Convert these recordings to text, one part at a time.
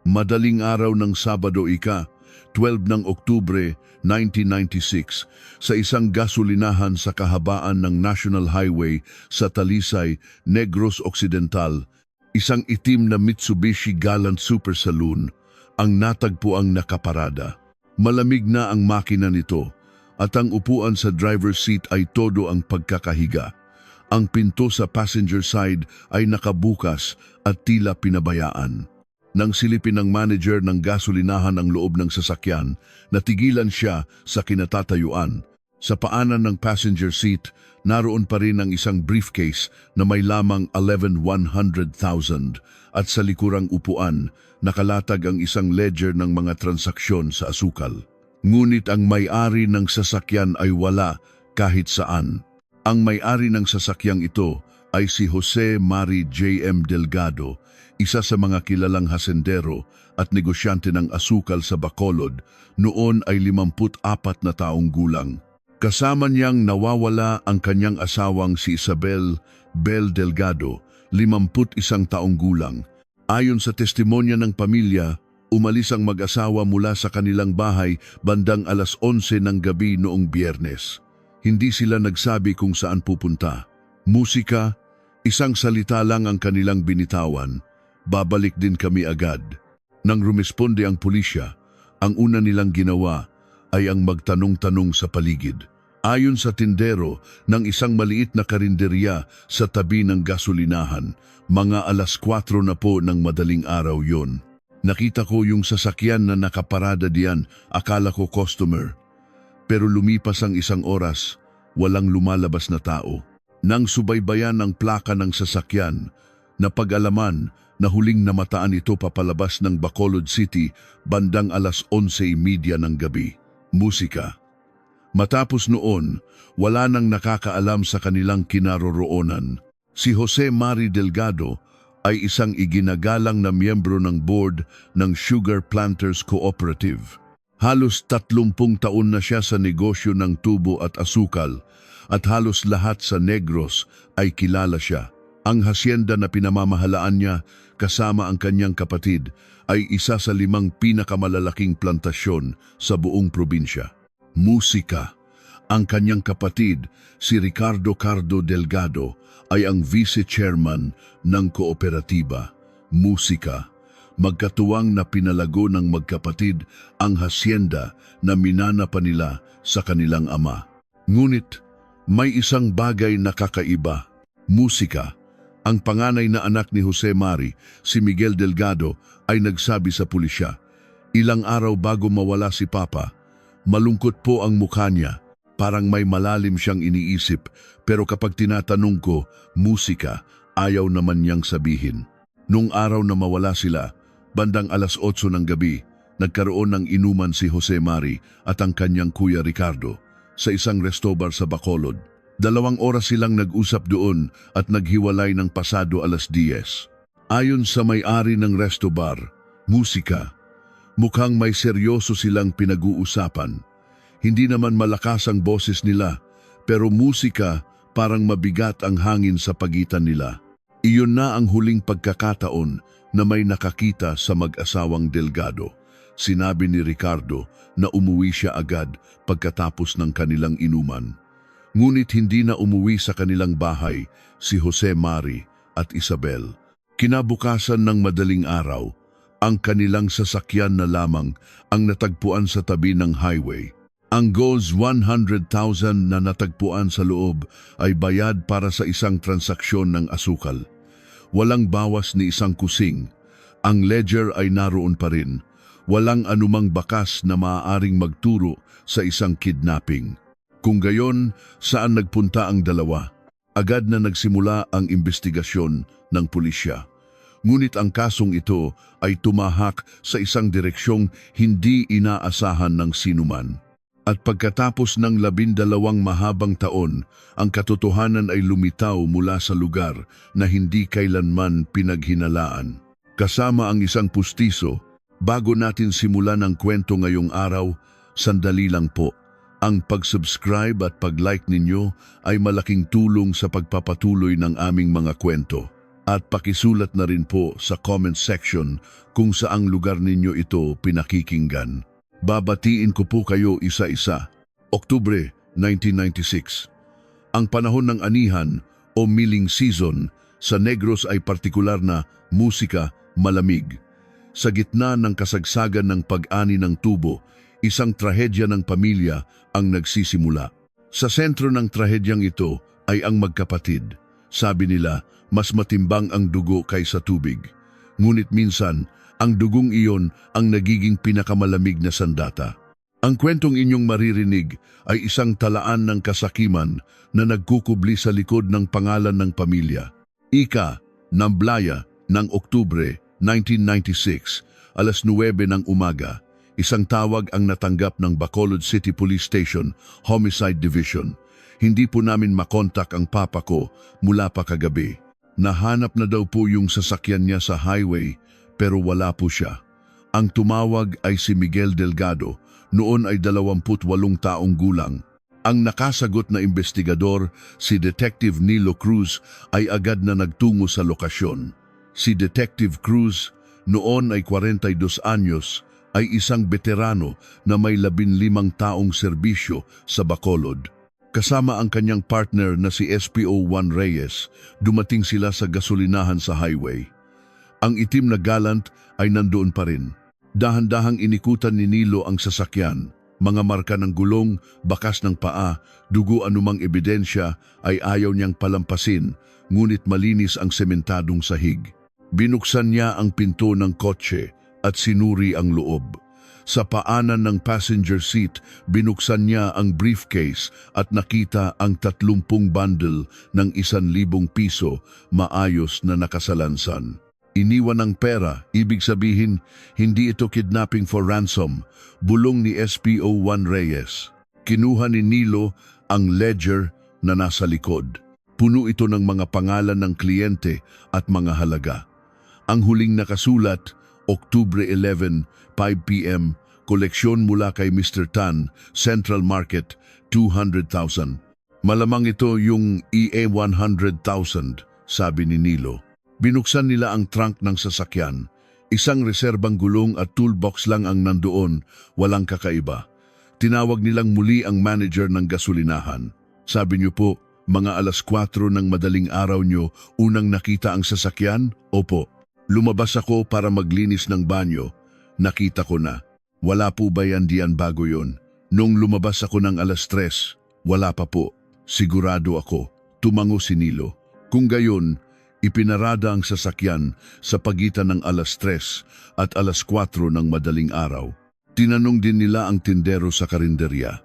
Madaling araw ng Sabado 12 ng Oktubre 1996 sa isang gasolinahan sa kahabaan ng National Highway sa Talisay, Negros Occidental, isang itim na Mitsubishi Galant Super Saloon ang natagpuang nakaparada. Malamig na ang makina nito at ang upuan sa driver's seat ay todo ang pagkakahiga. Ang pinto sa passenger side ay nakabukas at tila pinabayaan. Nang silipin ng manager ng gasolinahan ang loob ng sasakyan, natigilan siya sa kinatatayuan. Sa paanan ng passenger seat, naroon pa rin ang isang briefcase na may lamang 11,100,000 at sa likurang upuan, nakalatag ang isang ledger ng mga transaksyon sa asukal. Ngunit ang may-ari ng sasakyan ay wala kahit saan. Ang may-ari ng sasakyang ito ay si Jose Mari J.M. Delgado, isa sa mga kilalang hasendero at negosyante ng asukal sa Bacolod, noon ay 54 na taong gulang. Kasama niyang nawawala ang kanyang asawang si Isabel Bel Delgado, 51 taong gulang. Ayon sa testimonya ng pamilya, umalis ang mag-asawa mula sa kanilang bahay bandang alas 11 ng gabi noong Biyernes. Hindi sila nagsabi kung saan pupunta. Musika, isang salita lang ang kanilang binitawan. Babalik din kami agad. Nang rumisponde ang pulisya, ang una nilang ginawa ay ang magtanong-tanong sa paligid. Ayon sa tindero ng isang maliit na karinderya sa tabi ng gasolinahan, mga alas 4 na po ng madaling araw yon. Nakita ko yung sasakyan na nakaparada diyan, akala ko customer. Pero lumipas ang isang oras, walang lumalabas na tao. Nang subaybayan ang plaka ng sasakyan, napag-alaman na huling namataan ito papalabas ng Bacolod City bandang alas 11:30 ng gabi. Musika. Matapos noon, wala nang nakakaalam sa kanilang kinaroroonan. Si Jose Mari Delgado ay isang iginagalang na miyembro ng board ng Sugar Planters Cooperative. Halos 30 taon na siya sa negosyo ng tubo at asukal at halos lahat sa Negros ay kilala siya. Ang hasyenda na pinamamahalaan niya kasama ang kanyang kapatid ay isa sa 5 pinakamalalaking plantasyon sa buong probinsya. Musika. Ang kanyang kapatid, si Ricardo Cardo Delgado, ay ang vice-chairman ng kooperatiba. Musika. Magkatuwang na pinalago ng magkapatid ang hasyenda na minana pa nila sa kanilang ama. Ngunit may isang bagay na kakaiba. Musika. Ang panganay na anak ni Jose Mari, si Miguel Delgado, ay nagsabi sa pulisya, "Ilang araw bago mawala si Papa, malungkot po ang mukha niya, parang may malalim siyang iniisip, pero kapag tinatanong ko, musika, ayaw naman niyang sabihin." Nung araw na mawala sila, bandang alas 8 ng gabi, nagkaroon ng inuman si Jose Mari at ang kanyang kuya Ricardo sa isang restobar sa Bacolod. 2 oras silang nag-usap doon at naghiwalay ng pasado alas 10. Ayon sa may-ari ng resto bar, musika, mukhang may seryoso silang pinag-uusapan. Hindi naman malakas ang boses nila, pero musika parang mabigat ang hangin sa pagitan nila. Iyon na ang huling pagkakataon na may nakakita sa mag-asawang Delgado. Sinabi ni Ricardo na umuwi siya agad pagkatapos ng kanilang inuman. Ngunit hindi na umuwi sa kanilang bahay si Jose Mari at Isabel. Kinabukasan ng madaling araw, ang kanilang sasakyan na lamang ang natagpuan sa tabi ng highway. Ang Goals 100,000 na natagpuan sa loob ay bayad para sa isang transaksyon ng asukal. Walang bawas ni isang kusing. Ang ledger ay naroon pa rin. Walang anumang bakas na maaaring magturo sa isang kidnapping. Kung gayon, saan nagpunta ang dalawa? Agad na nagsimula ang investigasyon ng pulisya. Ngunit ang kasong ito ay tumahak sa isang direksyong hindi inaasahan ng sinuman. At pagkatapos ng 12 mahabang taon, ang katotohanan ay lumitaw mula sa lugar na hindi kailanman pinaghinalaan. Kasama ang isang pustiso, bago natin simulan ang kwento ngayong araw, sandali lang po. Ang pag-subscribe at pag-like ninyo ay malaking tulong sa pagpapatuloy ng aming mga kwento. At pakisulat na rin po sa comment section kung saang lugar ninyo ito pinakikinggan. Babatiin ko po kayo isa-isa. Oktubre 1996. Ang panahon ng anihan o milling season sa Negros ay partikular na musika, malamig. Sa gitna ng kasagsagan ng pag-ani ng tubo, isang trahedya ng pamilya ang nagsisimula. Sa sentro ng trahedyang ito ay ang magkapatid. Sabi nila, mas matimbang ang dugo kaysa tubig. Ngunit minsan, ang dugong iyon ang nagiging pinakamalamig na sandata. Ang kwentong inyong maririnig ay isang talaan ng kasakiman na nagkukubli sa likod ng pangalan ng pamilya. Ika, Namblaya, ng Oktubre 1996, alas 9 ng umaga, isang tawag ang natanggap ng Bacolod City Police Station, Homicide Division. Hindi po namin makontak ang papa ko mula pa kagabi. Nahanap na daw po yung sasakyan niya sa highway pero wala po siya. Ang tumawag ay si Miguel Delgado, noon ay 28 taong gulang. Ang nakasagot na investigador, si Detective Nilo Cruz, ay agad na nagtungo sa lokasyon. Si Detective Cruz, noon ay 42 anyos, ay isang veterano na may 15 taong serbisyo sa Bacolod. Kasama ang kanyang partner na si SPO Juan Reyes, dumating sila sa gasolinahan sa highway. Ang itim na Galant ay nandoon pa rin. Dahan-dahang inikutan ni Nilo ang sasakyan. Mga marka ng gulong, bakas ng paa, dugo anumang ebidensya ay ayaw niyang palampasin, ngunit malinis ang sementadong sahig. Binuksan niya ang pinto ng kotse at sinuri ang loob. Sa paanan ng passenger seat, binuksan niya ang briefcase at nakita ang 30 bundle ng 1,000 piso maayos na nakasalansan. Iniwan ng pera, ibig sabihin, hindi ito kidnapping for ransom, bulong ni SPO Juan Reyes. Kinuha ni Nilo ang ledger na nasa likod. Puno ito ng mga pangalan ng kliyente at mga halaga. Ang huling nakasulat, Oktubre 11, 5 p.m., koleksyon mula kay Mr. Tan, Central Market, 200,000. Malamang ito yung EA 100,000, sabi ni Nilo. Binuksan nila ang trunk ng sasakyan. Isang reserbang gulong at toolbox lang ang nandoon, walang kakaiba. Tinawag nilang muli ang manager ng gasolinahan. Sabi niyo po, mga alas 4 ng madaling araw niyo unang nakita ang sasakyan? Opo. Lumabas ako para maglinis ng banyo. Nakita ko na. Wala po ba yan diyan bago yon? Nung lumabas ako ng alas 3, wala pa po. Sigurado ako. Tumango si Nilo. Kung gayon, ipinarada ang sasakyan sa pagitan ng alas 3 at alas 4 ng madaling araw. Tinanong din nila ang tindero sa karinderya.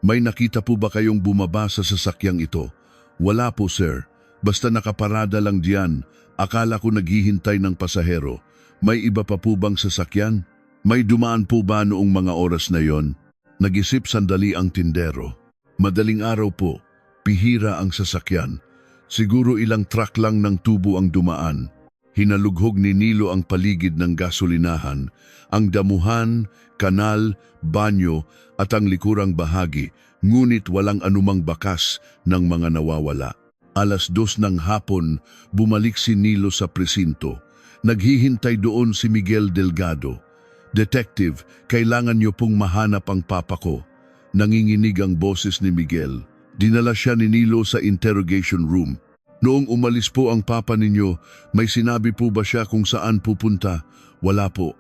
May nakita po ba kayong bumaba sa sasakyang ito? Wala po sir. Basta nakaparada lang diyan. Akala ko naghihintay ng pasahero. May iba pa po bang sasakyan? May dumaan po ba noong mga oras na yon? Nag-isip sandali ang tindero. Madaling araw po, pihira ang sasakyan. Siguro ilang truck lang ng tubo ang dumaan. Hinalughog ni Nilo ang paligid ng gasolinahan, ang damuhan, kanal, banyo at ang likurang bahagi, ngunit walang anumang bakas ng mga nawawala. Alas 2 ng hapon, bumalik si Nilo sa presinto. Naghihintay doon si Miguel Delgado. Detective, kailangan niyo pong mahanap ang papa ko. Nanginginig ang boses ni Miguel. Dinala siya ni Nilo sa interrogation room. Noong umalis po ang papa ninyo, may sinabi po ba siya kung saan pupunta? Wala po.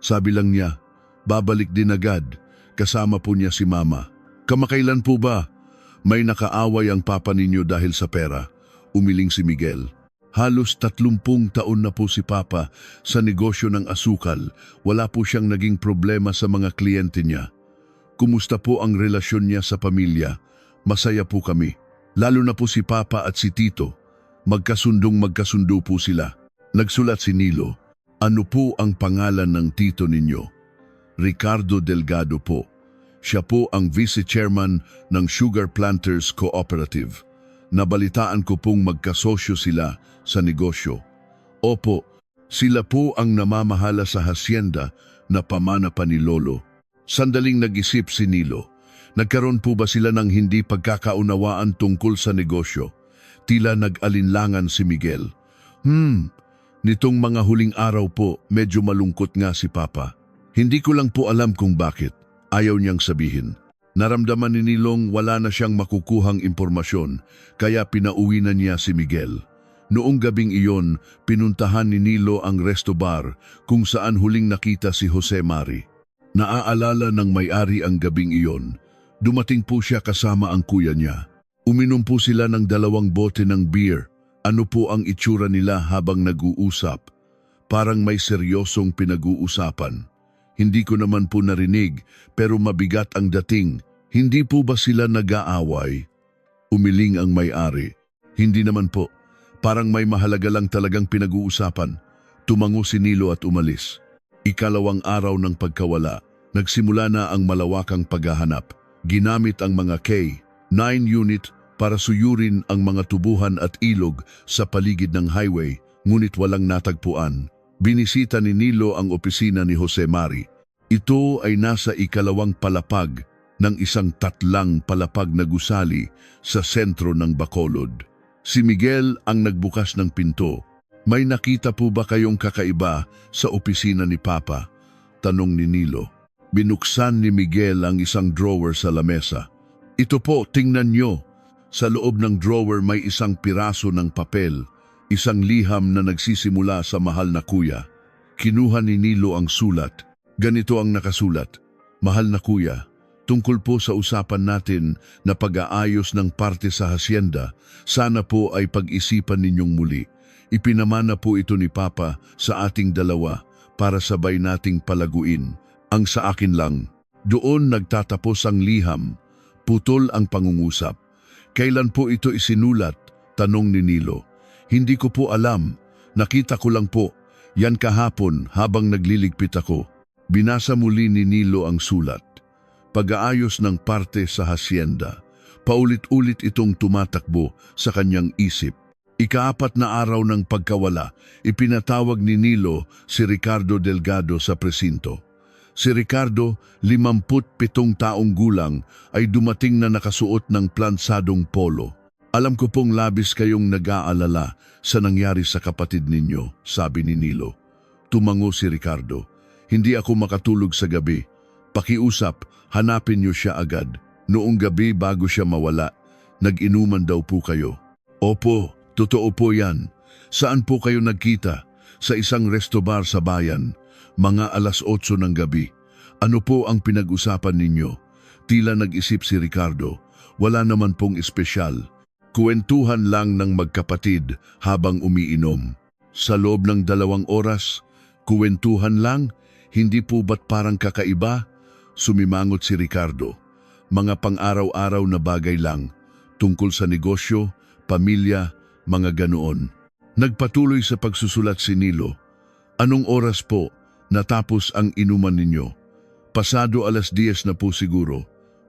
Sabi lang niya, babalik din agad. Kasama po niya si mama. Kamakailan po ba? May nakaaway ang papa ninyo dahil sa pera. Umiling si Miguel. Halos 30 taon na po si papa sa negosyo ng asukal. Wala po siyang naging problema sa mga kliyente niya. Kumusta po ang relasyon niya sa pamilya? Masaya po kami. Lalo na po si Papa at si Tito. Magkasundo po sila. Nagsulat si Nilo. Ano po ang pangalan ng tito ninyo? Ricardo Delgado po. Siya po ang vice-chairman ng Sugar Planters Cooperative. Nabalitaan ko pong magkasosyo sila sa negosyo. Opo, sila po ang namamahala sa hacienda na pamana pa ni Lolo. Sandaling nag-isip si Nilo. Nagkaroon po ba sila ng hindi pagkakaunawaan tungkol sa negosyo? Tila nag-alinlangan si Miguel. Nitong mga huling araw po, medyo malungkot nga si Papa. Hindi ko lang po alam kung bakit. Ayaw niyang sabihin. Naramdaman ni Nilong wala na siyang makukuhang impormasyon, kaya pinauwi na niya si Miguel. Noong gabing iyon, pinuntahan ni Nilo ang resto bar kung saan huling nakita si Jose Mari. Naaalala ng may-ari ang gabing iyon. Dumating po siya kasama ang kuya niya. Uminom po sila ng 2 bote ng beer. Ano po ang itsura nila habang nag-uusap? Parang may seryosong pinag-uusapan. Hindi ko naman po narinig, pero mabigat ang dating. Hindi po ba sila nag-aaway? Umiling ang may-ari. Hindi naman po. Parang may mahalaga lang talagang pinag-uusapan. Tumango si Nilo at umalis. 2nd araw ng pagkawala, nagsimula na ang malawakang paghahanap. Ginamit ang mga K-9 unit para suyurin ang mga tubuhan at ilog sa paligid ng highway, ngunit walang natagpuan. Binisita ni Nilo ang opisina ni Jose Mari. Ito ay nasa 2nd palapag ng isang 3 palapag na gusali sa sentro ng Bacolod. Si Miguel ang nagbukas ng pinto. May nakita po ba kayong kakaiba sa opisina ni Papa? Tanong ni Nilo. Binuksan ni Miguel ang isang drawer sa lamesa. Ito po, tingnan nyo. Sa loob ng drawer may isang piraso ng papel. Isang liham na nagsisimula sa mahal na kuya. Kinuha ni Nilo ang sulat. Ganito ang nakasulat. Mahal na kuya, tungkol po sa usapan natin na pag-aayos ng parte sa hasyenda, sana po ay pag-isipan ninyong muli. Ipinamana po ito ni Papa sa ating dalawa para sabay nating palaguin. Ang sa akin lang. Doon nagtatapos ang liham. Putol ang pangungusap. Kailan po ito isinulat? Tanong ni Nilo. Hindi ko po alam. Nakita ko lang po. Yan kahapon habang nagliligpit ako. Binasa muli ni Nilo ang sulat. Pag-aayos ng parte sa hasyenda. Paulit-ulit itong tumatakbo sa kanyang isip. 4 na araw ng pagkawala, ipinatawag ni Nilo si Ricardo Delgado sa presinto. Si Ricardo, 57 taong gulang, ay dumating na nakasuot ng plansadong polo. Alam ko pong labis kayong nag-aalala sa nangyari sa kapatid ninyo, sabi ni Nilo. Tumango si Ricardo. Hindi ako makatulog sa gabi. Pakiusap, hanapin niyo siya agad. Noong gabi bago siya mawala, nag-inuman daw po kayo. Opo, totoo po yan. Saan po kayo nagkita? Sa isang resto bar sa bayan. Mga 8:00 ng gabi. Ano po ang pinag-usapan ninyo? Tila nag-isip si Ricardo. Wala naman pong espesyal. Kuwentuhan lang ng magkapatid habang umiinom. Sa loob ng 2 oras, kuwentuhan lang? Hindi po ba't parang kakaiba? Sumimangot si Ricardo. Mga pang-araw-araw na bagay lang. Tungkol sa negosyo, pamilya, mga ganoon. Nagpatuloy sa pagsusulat si Nilo. Anong oras po natapos ang inuman ninyo? Pasado 10:00 na po siguro.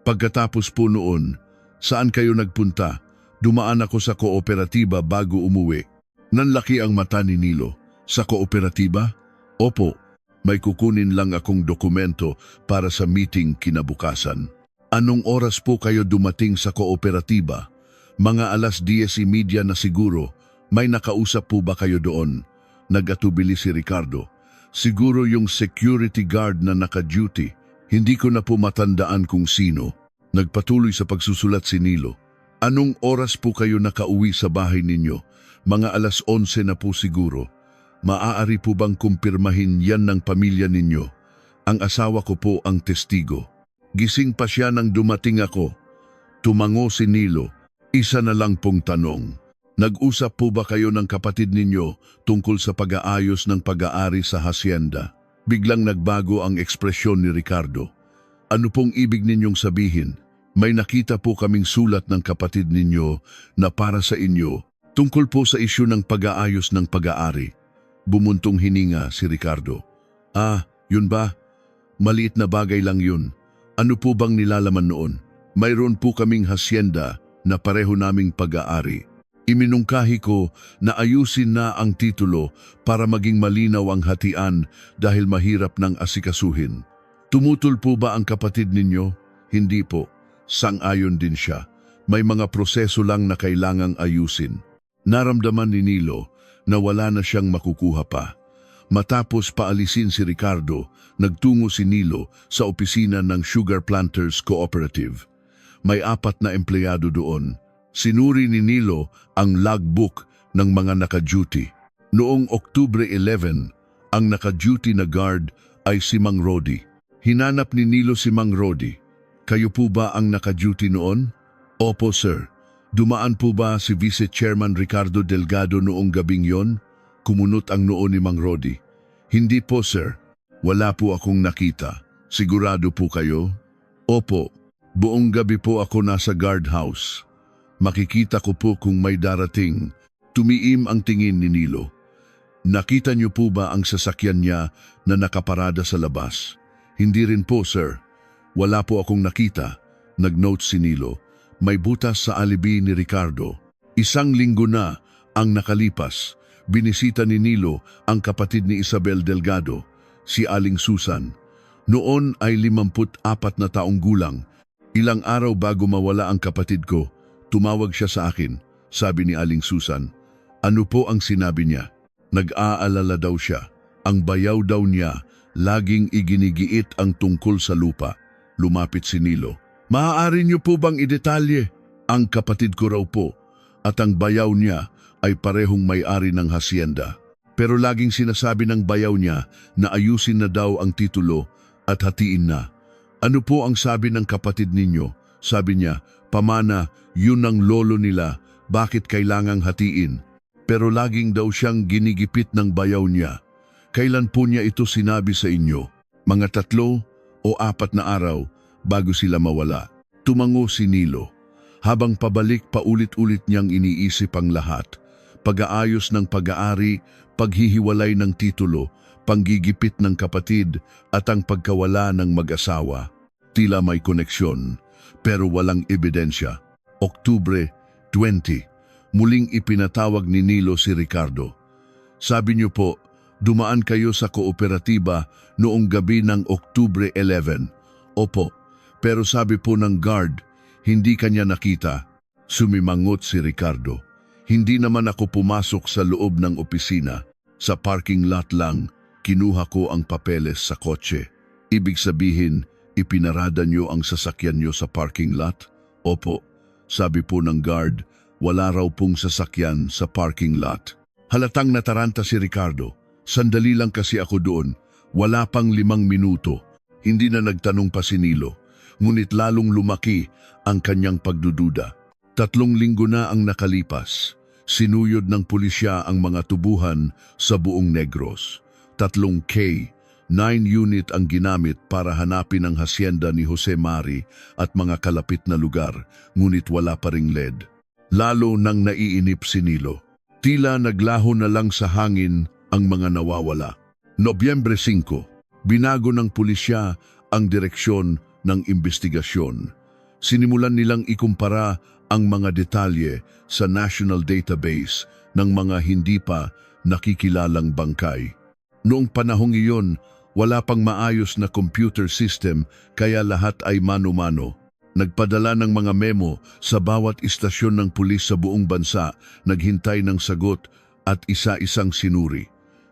Pagkatapos po noon, saan kayo nagpunta? Dumaan ako sa kooperatiba bago umuwi. Nanlaki ang mata ni Nilo. Sa kooperatiba? Opo, may kukunin lang akong dokumento para sa meeting kinabukasan. Anong oras po kayo dumating sa kooperatiba? Mga 10:30 na siguro. May nakausap po ba kayo doon? Nag-atubili si Ricardo. Siguro yung security guard na naka-duty. Hindi ko na po matandaan kung sino. Nagpatuloy sa pagsusulat si Nilo. Anong oras po kayo nakauwi sa bahay ninyo? Mga 11:00 na po siguro. Maaari po bang kumpirmahin yan ng pamilya ninyo? Ang asawa ko po ang testigo. Gising pa siya nang dumating ako. Tumango si Nilo. Isa na lang pong tanong. Nag-usap po ba kayo ng kapatid ninyo tungkol sa pag-aayos ng pag-aari sa hasyenda? Biglang nagbago ang ekspresyon ni Ricardo. Ano pong ibig ninyong sabihin? May nakita po kaming sulat ng kapatid ninyo na para sa inyo tungkol po sa isyu ng pag-aayos ng pag-aari. Bumuntong hininga si Ricardo. Ah, yun ba? Maliit na bagay lang yun. Ano po bang nilalaman noon? Mayroon po kaming hasyenda na pareho naming pag-aari. Iminungkahi ko na ayusin na ang titulo para maging malinaw ang hatian dahil mahirap ng asikasuhin. Tumutol po ba ang kapatid ninyo? Hindi po. Sang-ayon din siya. May mga proseso lang na kailangang ayusin. Naramdaman ni Nilo na wala na siyang makukuha pa. Matapos paalisin si Ricardo, nagtungo si Nilo sa opisina ng Sugar Planters Cooperative. May 4 na empleyado doon. Sinuri ni Nilo ang logbook ng mga naka-duty. Noong Oktubre 11, ang naka-duty na guard ay si Mang Rodi. Hinanap ni Nilo si Mang Rodi. Kayo po ba ang naka-duty noon? Opo, sir. Dumaan po ba si Vice Chairman Ricardo Delgado noong gabing yon? Kumunot ang noo ni Mang Rodi. Hindi po, sir. Wala po akong nakita. Sigurado po kayo? Opo. Buong gabi po ako nasa guardhouse. Makikita ko po kung may darating. Tumiim ang tingin ni Nilo. Nakita niyo po ba ang sasakyan niya na nakaparada sa labas? Hindi rin po, sir. Wala po akong nakita. Nag-note si Nilo. May butas sa alibi ni Ricardo. 1 linggo na ang nakalipas. Binisita ni Nilo ang kapatid ni Isabel Delgado, si Aling Susan. Noon ay 54 na taong gulang. Ilang araw bago mawala ang kapatid ko, tumawag siya sa akin, sabi ni Aling Susan. Ano po ang sinabi niya? Nag-aalala daw siya. Ang bayaw daw niya, laging iginigiit ang tungkol sa lupa. Lumapit si Nilo. Maaari niyo po bang idetalye? Ang kapatid ko raw po, at ang bayaw niya ay parehong may-ari ng hasyenda. Pero laging sinasabi ng bayaw niya na ayusin na daw ang titulo at hatiin na. Ano po ang sabi ng kapatid ninyo? Sabi niya, pamana, yun ang lolo nila, bakit kailangang hatiin? Pero laging daw siyang ginigipit ng bayaw niya. Kailan po niya ito sinabi sa inyo? Mga 3 o 4 na araw bago sila mawala. Tumango si Nilo. Habang pabalik paulit-ulit niyang iniisip ang lahat. Pag-aayos ng pag-aari, paghihiwalay ng titulo, panggigipit ng kapatid at ang pagkawala ng mag-asawa. Tila may koneksyon, pero walang ebidensya. Oktubre 20, muling ipinatawag ni Nilo si Ricardo. Sabi niyo po, dumaan kayo sa kooperatiba noong gabi ng Oktubre 11. Opo, pero sabi po ng guard, hindi kanya nakita. Sumimangot si Ricardo. Hindi naman ako pumasok sa loob ng opisina. Sa parking lot lang, kinuha ko ang papeles sa kotse. Ibig sabihin, ipinarada niyo ang sasakyan niyo sa parking lot? Opo, sabi po ng guard, wala raw pong sasakyan sa parking lot. Halatang nataranta si Ricardo. Sandali lang kasi ako doon, wala pang 5 minuto. Hindi na nagtanong pa si Nilo, ngunit lalong lumaki ang kanyang pagdududa. 3 linggo na ang nakalipas. Sinuyod ng pulisya ang mga tubuhan sa buong Negros. 3K, 9 unit ang ginamit para hanapin ang hasyenda ni Jose Mari at mga kalapit na lugar, ngunit wala pa ring lead. Lalo nang naiinip si Nilo. Tila naglaho na lang sa hangin ang mga nawawala. Nobyembre 5, binago ng pulisya ang direksyon ng investigasyon. Sinimulan nilang ikumpara ang mga detalye sa national database ng mga hindi pa nakikilalang bangkay. Noong panahong iyon, wala pang maayos na computer system kaya lahat ay mano-mano. Nagpadala ng mga memo sa bawat istasyon ng pulis sa buong bansa, naghintay ng sagot at isa-isang sinuri.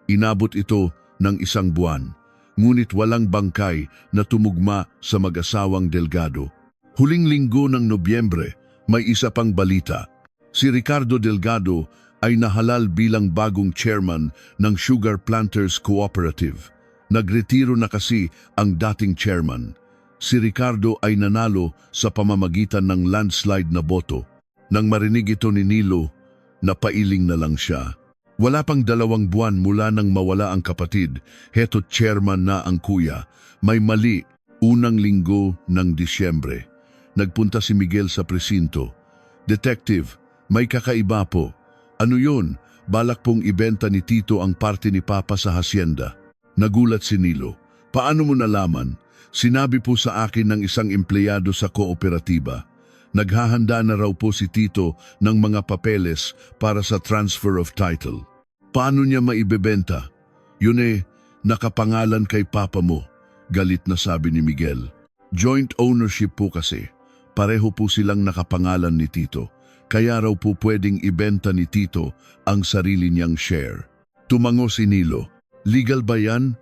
Inabot ito ng 1 buwan, ngunit walang bangkay na tumugma sa mag-asawang Delgado. Huling linggo ng Nobyembre, may isa pang balita. Si Ricardo Delgado ay nahalal bilang bagong chairman ng Sugar Planters Cooperative. Nagretiro na kasi ang dating chairman. Si Ricardo ay nanalo sa pamamagitan ng landslide na boto. Nang marinig ito ni Nilo, napailing na lang siya. Wala pang 2 buwan mula nang mawala ang kapatid, heto't chairman na ang kuya. May mali, unang linggo ng Disyembre. Nagpunta si Miguel sa presinto. Detective, may kakaiba po. Ano yun? Balak pong ibenta ni Tito ang parte ni Papa sa hasyenda. Nagulat si Nilo. Paano mo nalaman? Sinabi po sa akin ng isang empleyado sa kooperatiba. Naghahanda na raw po si Tito ng mga papeles para sa transfer of title. Paano niya maibebenta? Yun nakapangalan kay Papa mo. Galit na sabi ni Miguel. Joint ownership po kasi. Pareho po silang nakapangalan ni Tito. kaya raw po pwedeng ibenta ni Tito ang sarili niyang share. Tumango si Nilo. Legal ba yan?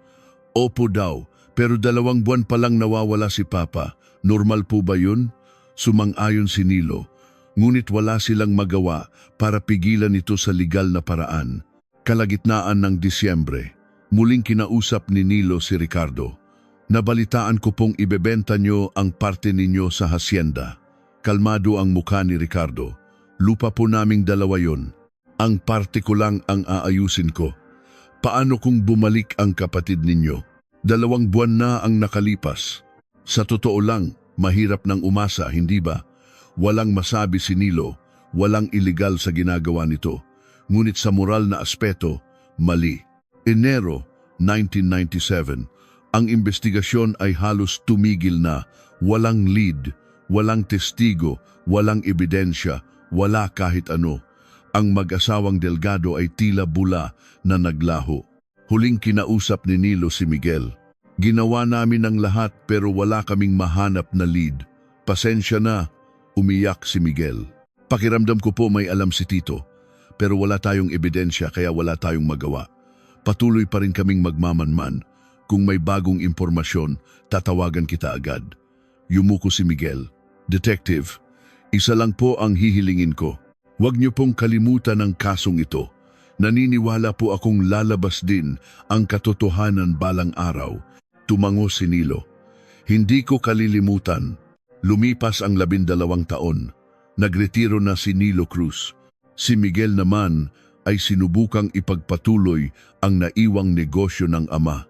Opo daw, pero 2 buwan pa lang nawawala si Papa. Normal po ba yun? Sumang-ayon si Nilo. Ngunit wala silang magawa para pigilan ito sa legal na paraan. Kalagitnaan ng Disyembre, muling kinausap ni Nilo si Ricardo. Nabalitaan ko pong ibebenta nyo ang parte ninyo sa hasyenda. Kalmado ang mukha ni Ricardo. Lupa po naming 2 yon. Ang parte ko lang ang aayusin ko. Paano kung bumalik ang kapatid ninyo? 2 buwan na ang nakalipas. Sa totoo lang, mahirap nang umasa, hindi ba? Walang masabi si Nilo, walang iligal sa ginagawa nito. Ngunit sa moral na aspeto, mali. Enero 1997, ang investigasyon ay halos tumigil na. Walang lead, walang testigo, walang ebidensya, wala kahit ano. Ang mag-asawang Delgado ay tila bula na naglaho. Huling kinausap ni Nilo si Miguel. Ginawa namin ang lahat pero wala kaming mahanap na lead. Pasensya na, umiyak si Miguel. Pakiramdam ko po may alam si Tito, pero wala tayong ebidensya kaya wala tayong magawa. Patuloy pa rin kaming magmamanman. Kung may bagong impormasyon, tatawagan kita agad. Yumuko si Miguel. Detective, isa lang po ang hihilingin ko. Huwag niyo pong kalimutan ang kasong ito. Naniniwala po akong lalabas din ang katotohanan balang araw. Tumango si Nilo. Hindi ko kalilimutan. Lumipas ang 12 taon. Nagretiro na si Nilo Cruz. Si Miguel naman ay sinubukang ipagpatuloy ang naiwang negosyo ng ama.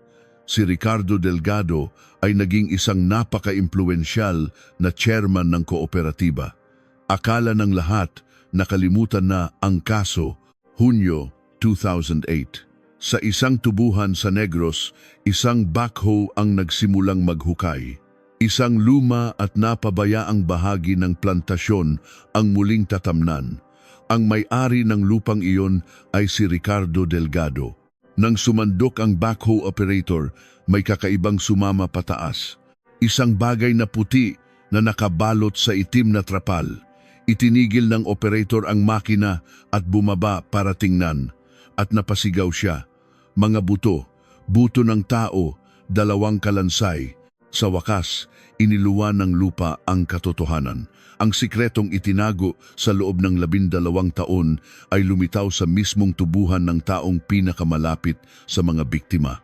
Si Ricardo Delgado ay naging isang napaka-impluensyal na chairman ng kooperatiba. Akala ng lahat nakalimutan na ang kaso. Hunyo 2008. Sa isang tubuhan sa Negros, isang backhoe ang nagsimulang maghukay. Isang luma at napabayaang bahagi ng plantasyon ang muling tatamnan. Ang may-ari ng lupang iyon ay si Ricardo Delgado. Nang sumandok ang backhoe operator, may kakaibang sumama pataas. Isang bagay na puti na nakabalot sa itim na trapal. Itinigil ng operator ang makina at bumaba para tingnan. At napasigaw siya. Mga buto ng tao, 2 kalansay. Sa wakas, iniluwan ng lupa ang katotohanan. Ang sikretong itinago sa loob ng 12 taon ay lumitaw sa mismong tubuhan ng taong pinakamalapit sa mga biktima.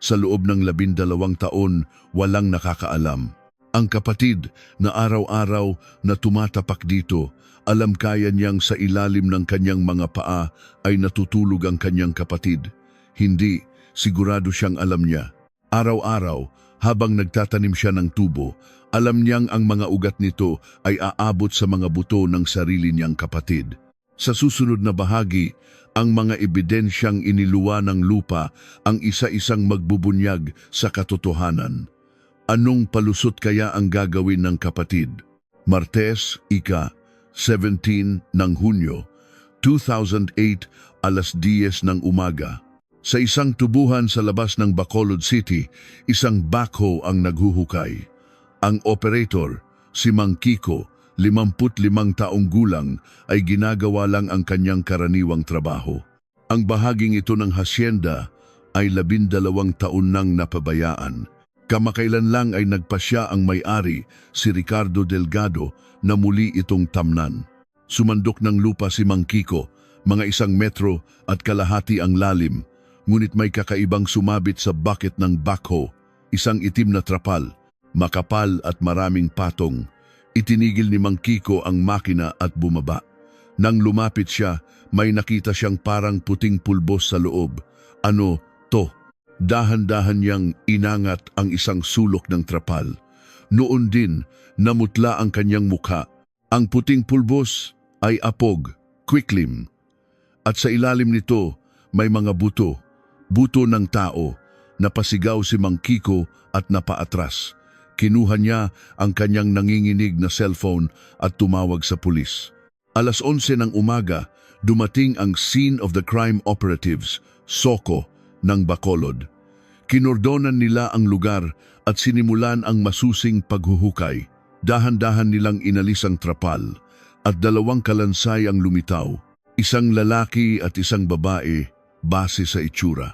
Sa loob ng 12 taon, walang nakakaalam. Ang kapatid na araw-araw na tumatapak dito, alam kaya niyang sa ilalim ng kanyang mga paa ay natutulog ang kanyang kapatid. Hindi, sigurado siyang alam niya. Araw-araw, habang nagtatanim siya ng tubo, alam niyang ang mga ugat nito ay aabot sa mga buto ng sarili niyang kapatid. Sa susunod na bahagi, ang mga ebidensyang iniluwa ng lupa ang isa-isang magbubunyag sa katotohanan. Anong palusot kaya ang gagawin ng kapatid? Martes, 17 ng Hunyo, 2008, alas 10 ng umaga. Sa isang tubuhan sa labas ng Bacolod City, isang backhoe ang naghuhukay. Ang operator, si Mang Kiko, 55 taong gulang, ay ginagawa lang ang kanyang karaniwang trabaho. Ang bahaging ito ng hasyenda ay 12 taon nang napabayaan. Kamakailan lang ay nagpasya ang may-ari, si Ricardo Delgado, na muli itong tamnan. Sumandok ng lupa si Mang Kiko, mga 1 metro at kalahati ang lalim, ngunit may kakaibang sumabit sa bucket ng backhoe, isang itim na trapal, makapal at maraming patong. Itinigil ni Mang Kiko ang makina at bumaba. Nang lumapit siya, may nakita siyang parang puting pulbos sa loob. Ano to? Dahan-dahan niyang inangat ang isang sulok ng trapal. Noon din, namutla ang kanyang mukha. Ang puting pulbos ay apog, quicklime. At sa ilalim nito, may mga buto ng tao. Napasigaw si Mang Kiko at napaatras. Kinuha niya ang kanyang nanginginig na cellphone at tumawag sa pulis. Alas 11 ng umaga, dumating ang Scene of the Crime Operatives, SOCO, ng Bacolod. Kinordonan nila ang lugar at sinimulan ang masusing paghuhukay. Dahan-dahan nilang inalis ang trapal. at 2 kalansay ang lumitaw. Isang lalaki at isang babae base sa itsura.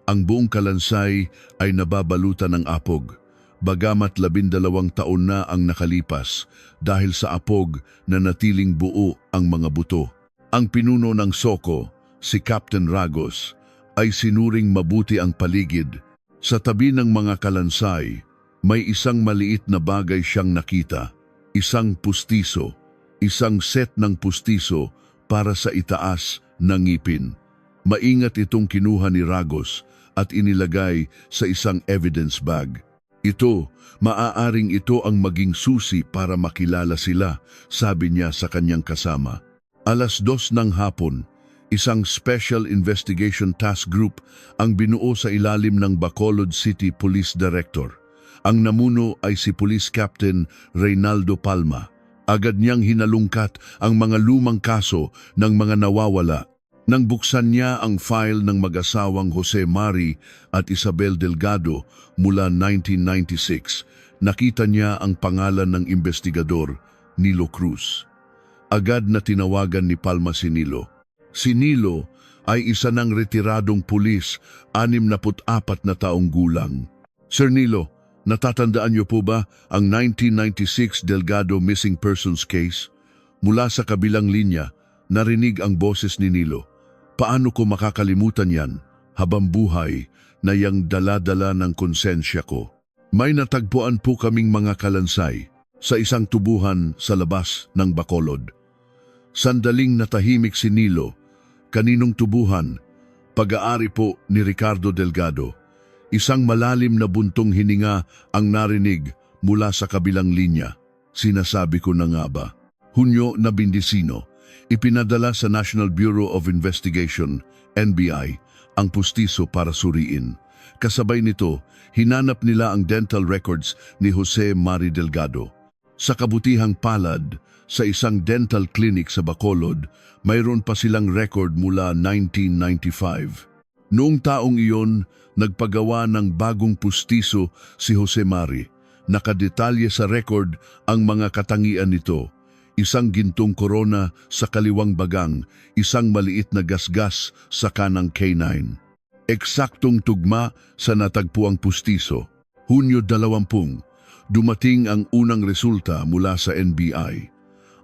Ang buong kalansay ay nababalutan ng apog, bagamat 12 taon na ang nakalipas dahil sa apog na natiling buo ang mga buto. Ang pinuno ng Soko, si Captain Ragos, ay sinuring mabuti ang paligid. Sa tabi ng mga kalansay, may isang maliit na bagay siyang nakita, isang pustiso, isang set ng pustiso para sa itaas ng ngipin. Maingat itong kinuha ni Ragos at inilagay sa isang evidence bag. Maaaring ito ang maging susi para makilala sila, sabi niya sa kanyang kasama. 2:00 ng hapon, isang Special Investigation Task Group ang binuo sa ilalim ng Bacolod City Police Director. Ang namuno ay si Police Captain Reynaldo Palma. Agad niyang hinalungkat ang mga lumang kaso ng mga nawawala. Nang buksan niya ang file ng mag-asawang Jose Mari at Isabel Delgado mula 1996, nakita niya ang pangalan ng investigador, Nilo Cruz. Agad na tinawagan ni Palma si Nilo. Si Nilo ay isa ng retiradong pulis, 64 na taong gulang. Sir Nilo, natatandaan niyo po ba ang 1996 Delgado Missing Persons case? Mula sa kabilang linya, narinig ang boses ni Nilo. Paano ko makakalimutan yan habang buhay na yang dala-dala ng konsensya ko? May natagpuan po kaming mga kalansay sa isang tubuhan sa labas ng Bacolod. Sandaling natahimik si Nilo. Kaninong tubuhan? Pag-aari po ni Ricardo Delgado. Isang malalim na buntong hininga ang narinig mula sa kabilang linya. Sinasabi ko na nga ba? Hunyo 19, ipinadala sa National Bureau of Investigation, NBI, ang pustiso para suriin. Kasabay nito, hinanap nila ang dental records ni Jose Mari Delgado. Sa kabutihang palad, sa isang dental clinic sa Bacolod, mayroon pa silang record mula 1995. Noong taong iyon, nagpagawa ng bagong pustiso si Jose Mari. Nakadetalye sa record ang mga katangian nito. Isang gintong korona sa kaliwang bagang, isang maliit na gasgas sa kanang canine. Eksaktong tugma sa natagpuang pustiso. Hunyo 20, dumating ang unang resulta mula sa NBI.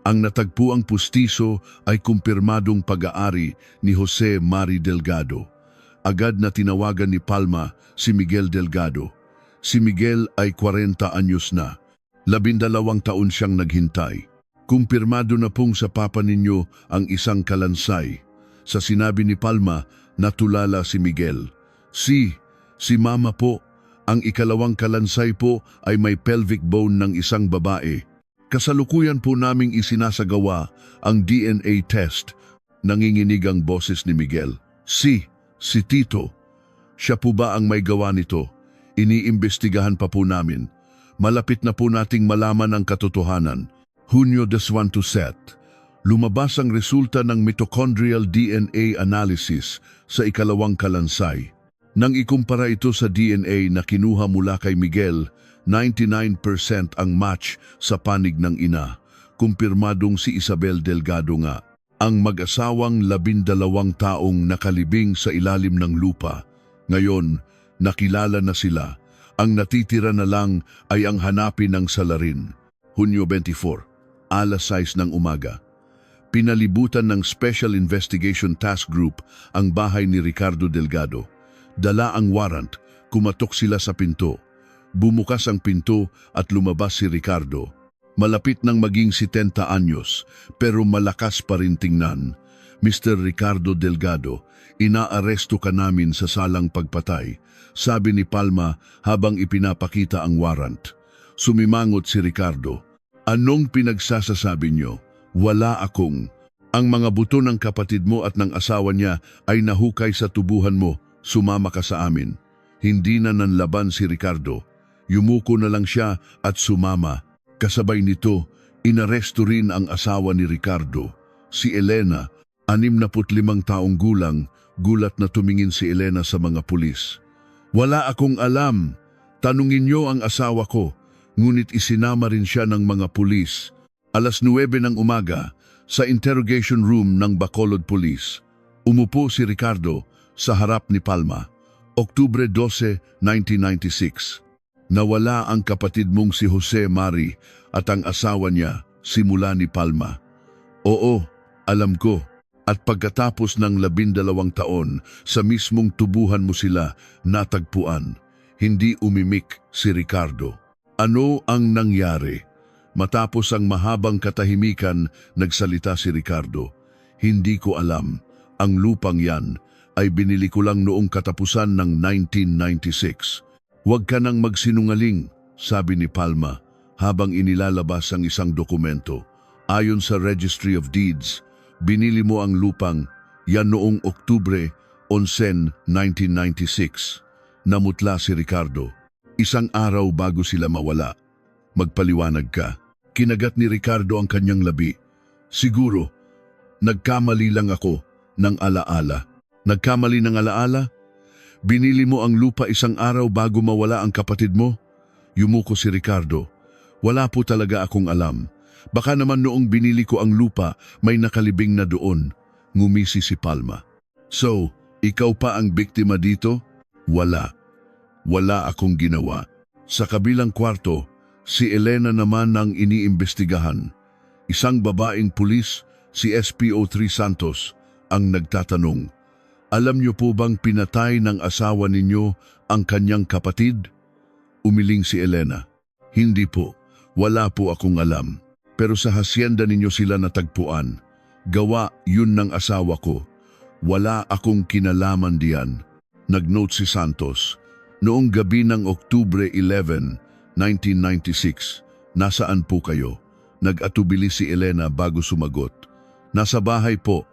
Ang natagpuang pustiso ay kumpirmadong pag-aari ni Jose Mari Delgado. Agad na tinawagan ni Palma si Miguel Delgado. Si Miguel ay 40 anyos na. 12 taon siyang naghintay. Kumpirmado na pong sa papa ninyo ang isang kalansay. Sa sinabi ni Palma, natulala si Miguel. Si mama po, ang ikalawang kalansay po ay may pelvic bone ng isang babae. Kasalukuyan po naming isinasagawa ang DNA test. Nanginginig ang boses ni Miguel. Si Tito. Siya po ba ang may gawa nito? Iniimbestigahan pa po namin. Malapit na po nating malaman ang katotohanan. Hunyo 21, lumabas ang resulta ng mitochondrial DNA analysis sa ikalawang kalansay. Nang ikumpara ito sa DNA na kinuha mula kay Miguel, 99% ang match sa panig ng ina. Kumpirmadong si Isabel Delgado nga. Ang mag-asawang 12 taong nakalibing sa ilalim ng lupa. Ngayon, nakilala na sila. Ang natitira na lang ay ang hanapin ng salarin. Hunyo 24, alas 6 ng umaga. Pinalibutan ng Special Investigation Task Group ang bahay ni Ricardo Delgado. Dala ang warrant, kumatok sila sa pinto. Bumukas ang pinto at lumabas si Ricardo. Malapit nang maging 70 anyos, pero malakas pa rin tingnan. Mr. Ricardo Delgado, inaaresto ka namin sa salang pagpatay, sabi ni Palma habang ipinapakita ang warrant. Sumimangot si Ricardo. Anong pinagsasasabi niyo? Wala akong. Ang mga buto ng kapatid mo at ng asawa niya ay nahukay sa tubuhan mo. Sumama ka sa amin. Hindi na nanlaban si Ricardo. Yumuko na lang siya at sumama. Kasabay nito, inaresto rin ang asawa ni Ricardo, si Elena, 65 taong gulang. Gulat na tumingin si Elena sa mga pulis. Wala akong alam. Tanungin niyo ang asawa ko. Ngunit isinama rin siya ng mga pulis. Alas 9 ng umaga, Sa interrogation room ng Bacolod Police, umupo si Ricardo sa harap ni Palma. Oktubre 12, 1996. Nawala ang kapatid mong si Jose Mari at ang asawa niya, simula ni Palma. Oo, alam ko. At pagkatapos ng 12 taon, sa mismong tubuhan mo sila natagpuan. Hindi umimik si Ricardo. Ano ang nangyari? Matapos ang mahabang katahimikan, nagsalita si Ricardo. Hindi ko alam. Ang lupang yan ay binili ko lang noong katapusan ng 1996. Huwag ka nang magsinungaling, sabi ni Palma habang inilalabas ang isang dokumento. Ayon sa Registry of Deeds, binili mo ang lupang yan noong Oktubre 11, 1996. Namutla si Ricardo. Isang araw bago sila mawala. Magpaliwanag ka. Kinagat ni Ricardo ang kanyang labi. Siguro, nagkamali lang ako ng alaala. Nagkamali ng alaala? Binili mo ang lupa isang araw bago mawala ang kapatid mo? Yumuko si Ricardo. Wala po talaga akong alam. Baka naman noong binili ko ang lupa, may nakalibing na doon. Ngumisi si Palma. So, ikaw pa ang biktima dito? Wala. Wala akong ginawa. Sa kabilang kwarto, si Elena naman ang iniimbestigahan. Isang babaeng pulis, si SPO3 Santos, ang nagtatanong. Alam niyo po bang pinatay ng asawa ninyo ang kanyang kapatid? Umiling si Elena. Hindi po. Wala po akong alam. Pero sa hasyenda ninyo sila natagpuan. Gawa yun ng asawa ko. Wala akong kinalaman diyan. Nag-note si Santos. Noong gabi ng Oktubre 11, 1996, nasaan po kayo? Nag-atubili si Elena bago sumagot. Nasa bahay po.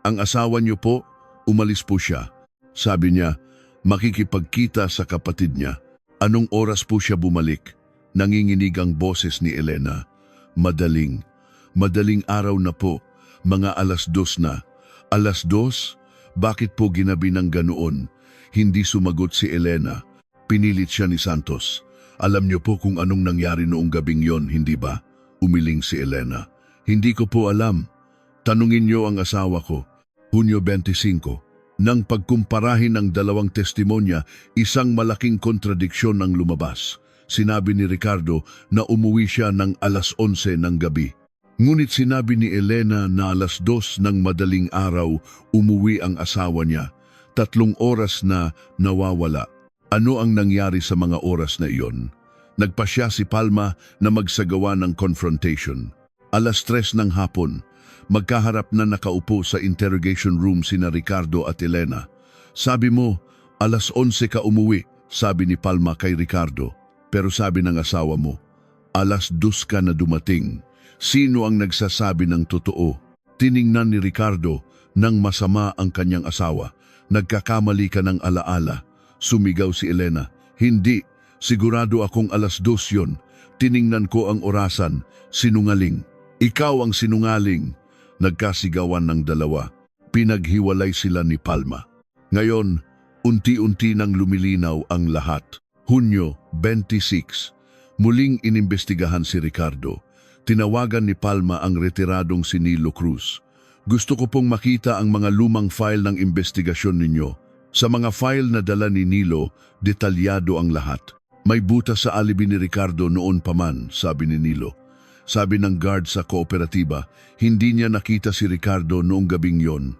Ang asawa niyo po, umalis po siya. Sabi niya, makikipagkita sa kapatid niya. Anong oras po siya bumalik? Nanginginig ang boses ni Elena. Madaling araw na po, mga 2:00 na. 2:00? Bakit po ginabi ng ganoon? Hindi sumagot si Elena. Pinilit siya ni Santos. Alam niyo po kung anong nangyari noong gabing yon, hindi ba? Umiling si Elena. Hindi ko po alam. Tanungin niyo ang asawa ko. Hunyo 25. Nang pagkumparahin ng dalawang testimonya, isang malaking kontradiksyon ang lumabas. Sinabi ni Ricardo na umuwi siya ng 11:00 ng gabi. Ngunit sinabi ni Elena na 2:00 ng madaling araw umuwi ang asawa niya. 3 oras na nawawala. Ano ang nangyari sa mga oras na iyon? Nagpasya si Palma na magsagawa ng confrontation. 3:00 ng hapon, magkaharap na nakaupo sa interrogation room sina Ricardo at Elena. Sabi mo, 11:00 ka umuwi, sabi ni Palma kay Ricardo. Pero sabi ng asawa mo, 2:00 ka na dumating. Sino ang nagsasabi ng totoo? Tiningnan ni Ricardo nang masama ang kanyang asawa. Nagkakamali ka ng alaala. Sumigaw si Elena. Hindi, sigurado akong 2:00 yon. Tiningnan ko ang orasan. Sinungaling. Ikaw ang sinungaling. Nagkasigawan ng dalawa. Pinaghiwalay sila ni Palma. Ngayon, unti-unti nang lumilinaw ang lahat. Hunyo 26. Muling inimbestigahan si Ricardo. Tinawagan ni Palma ang retiradong si Nilo Cruz. Gusto ko pong makita ang mga lumang file ng investigasyon ninyo. Sa mga file na dala ni Nilo, detalyado ang lahat. May butas sa alibi ni Ricardo noon pa man, sabi ni Nilo. Sabi ng guard sa kooperatiba, hindi niya nakita si Ricardo noong gabing yon.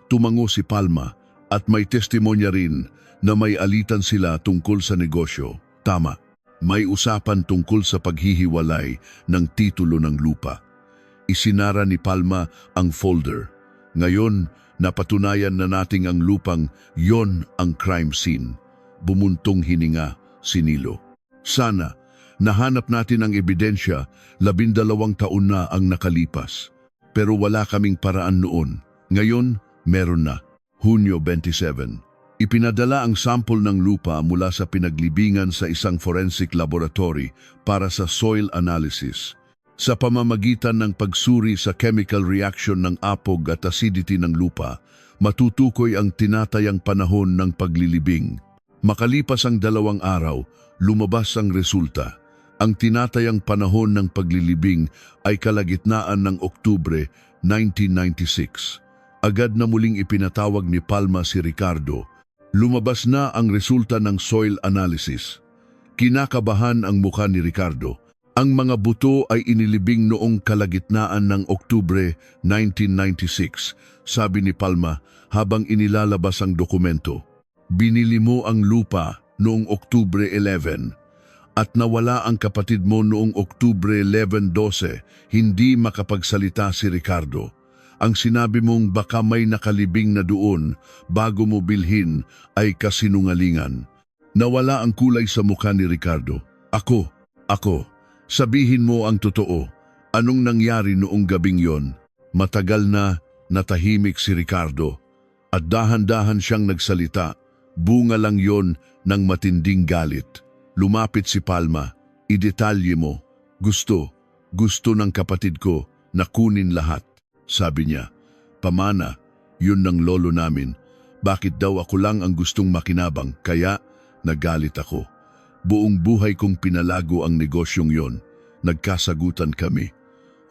Tumango si Palma at may testimonya rin na may alitan sila tungkol sa negosyo. Tama, may usapan tungkol sa paghihiwalay ng titulo ng lupa. Isinara ni Palma ang folder. Ngayon, napatunayan na nating ang lupang yon ang crime scene. Bumuntong hininga si Nilo. Sana, nahanap natin ang ebidensya, 12 taon na ang nakalipas. Pero wala kaming paraan noon. Ngayon, meron na. Hunyo 27. Ipinadala ang sample ng lupa mula sa pinaglibingan sa isang forensic laboratory para sa soil analysis. Sa pamamagitan ng pagsuri sa chemical reaction ng apog at acidity ng lupa, matutukoy ang tinatayang panahon ng paglilibing. Makalipas ang 2 araw, lumabas ang resulta. Ang tinatayang panahon ng paglilibing ay kalagitnaan ng Oktubre 1996. Agad na muling ipinatawag ni Palma si Ricardo. Lumabas na ang resulta ng soil analysis. Kinakabahan ang mukha ni Ricardo. Ang mga buto ay inilibing noong kalagitnaan ng Oktubre 1996, sabi ni Palma habang inilalabas ang dokumento. Binili mo ang lupa noong Oktubre 11 at nawala ang kapatid mo noong Oktubre 11-12, hindi makapagsalita si Ricardo. Ang sinabi mong baka may nakalibing na doon bago mo bilhin ay kasinungalingan. Nawala ang kulay sa mukha ni Ricardo. Ako. Sabihin mo ang totoo. Anong nangyari noong gabing yon? Matagal na natahimik si Ricardo at dahan-dahan siyang nagsalita. Bunga lang yon ng matinding galit. Lumapit si Palma. Idetalye mo. Gusto ng kapatid ko na kunin lahat. Sabi niya, pamana, yun ng lolo namin. Bakit daw ako lang ang gustong makinabang, kaya nagalit ako. Buong buhay kong pinalago ang negosyong yon. Nagkasagutan kami.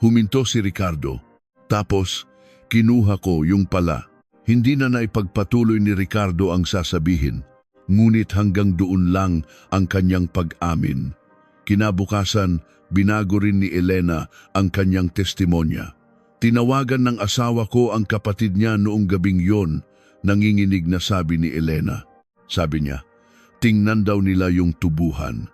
Huminto si Ricardo. Tapos, kinuha ko yung pala. Hindi na naipagpatuloy ni Ricardo ang sasabihin. Ngunit hanggang doon lang ang kanyang pag-amin. Kinabukasan, binago rin ni Elena ang kanyang testimonya. Tinawagan ng asawa ko ang kapatid niya noong gabing yon, nanginginig na sabi ni Elena. Sabi niya, tingnan daw nila yung tubuhan.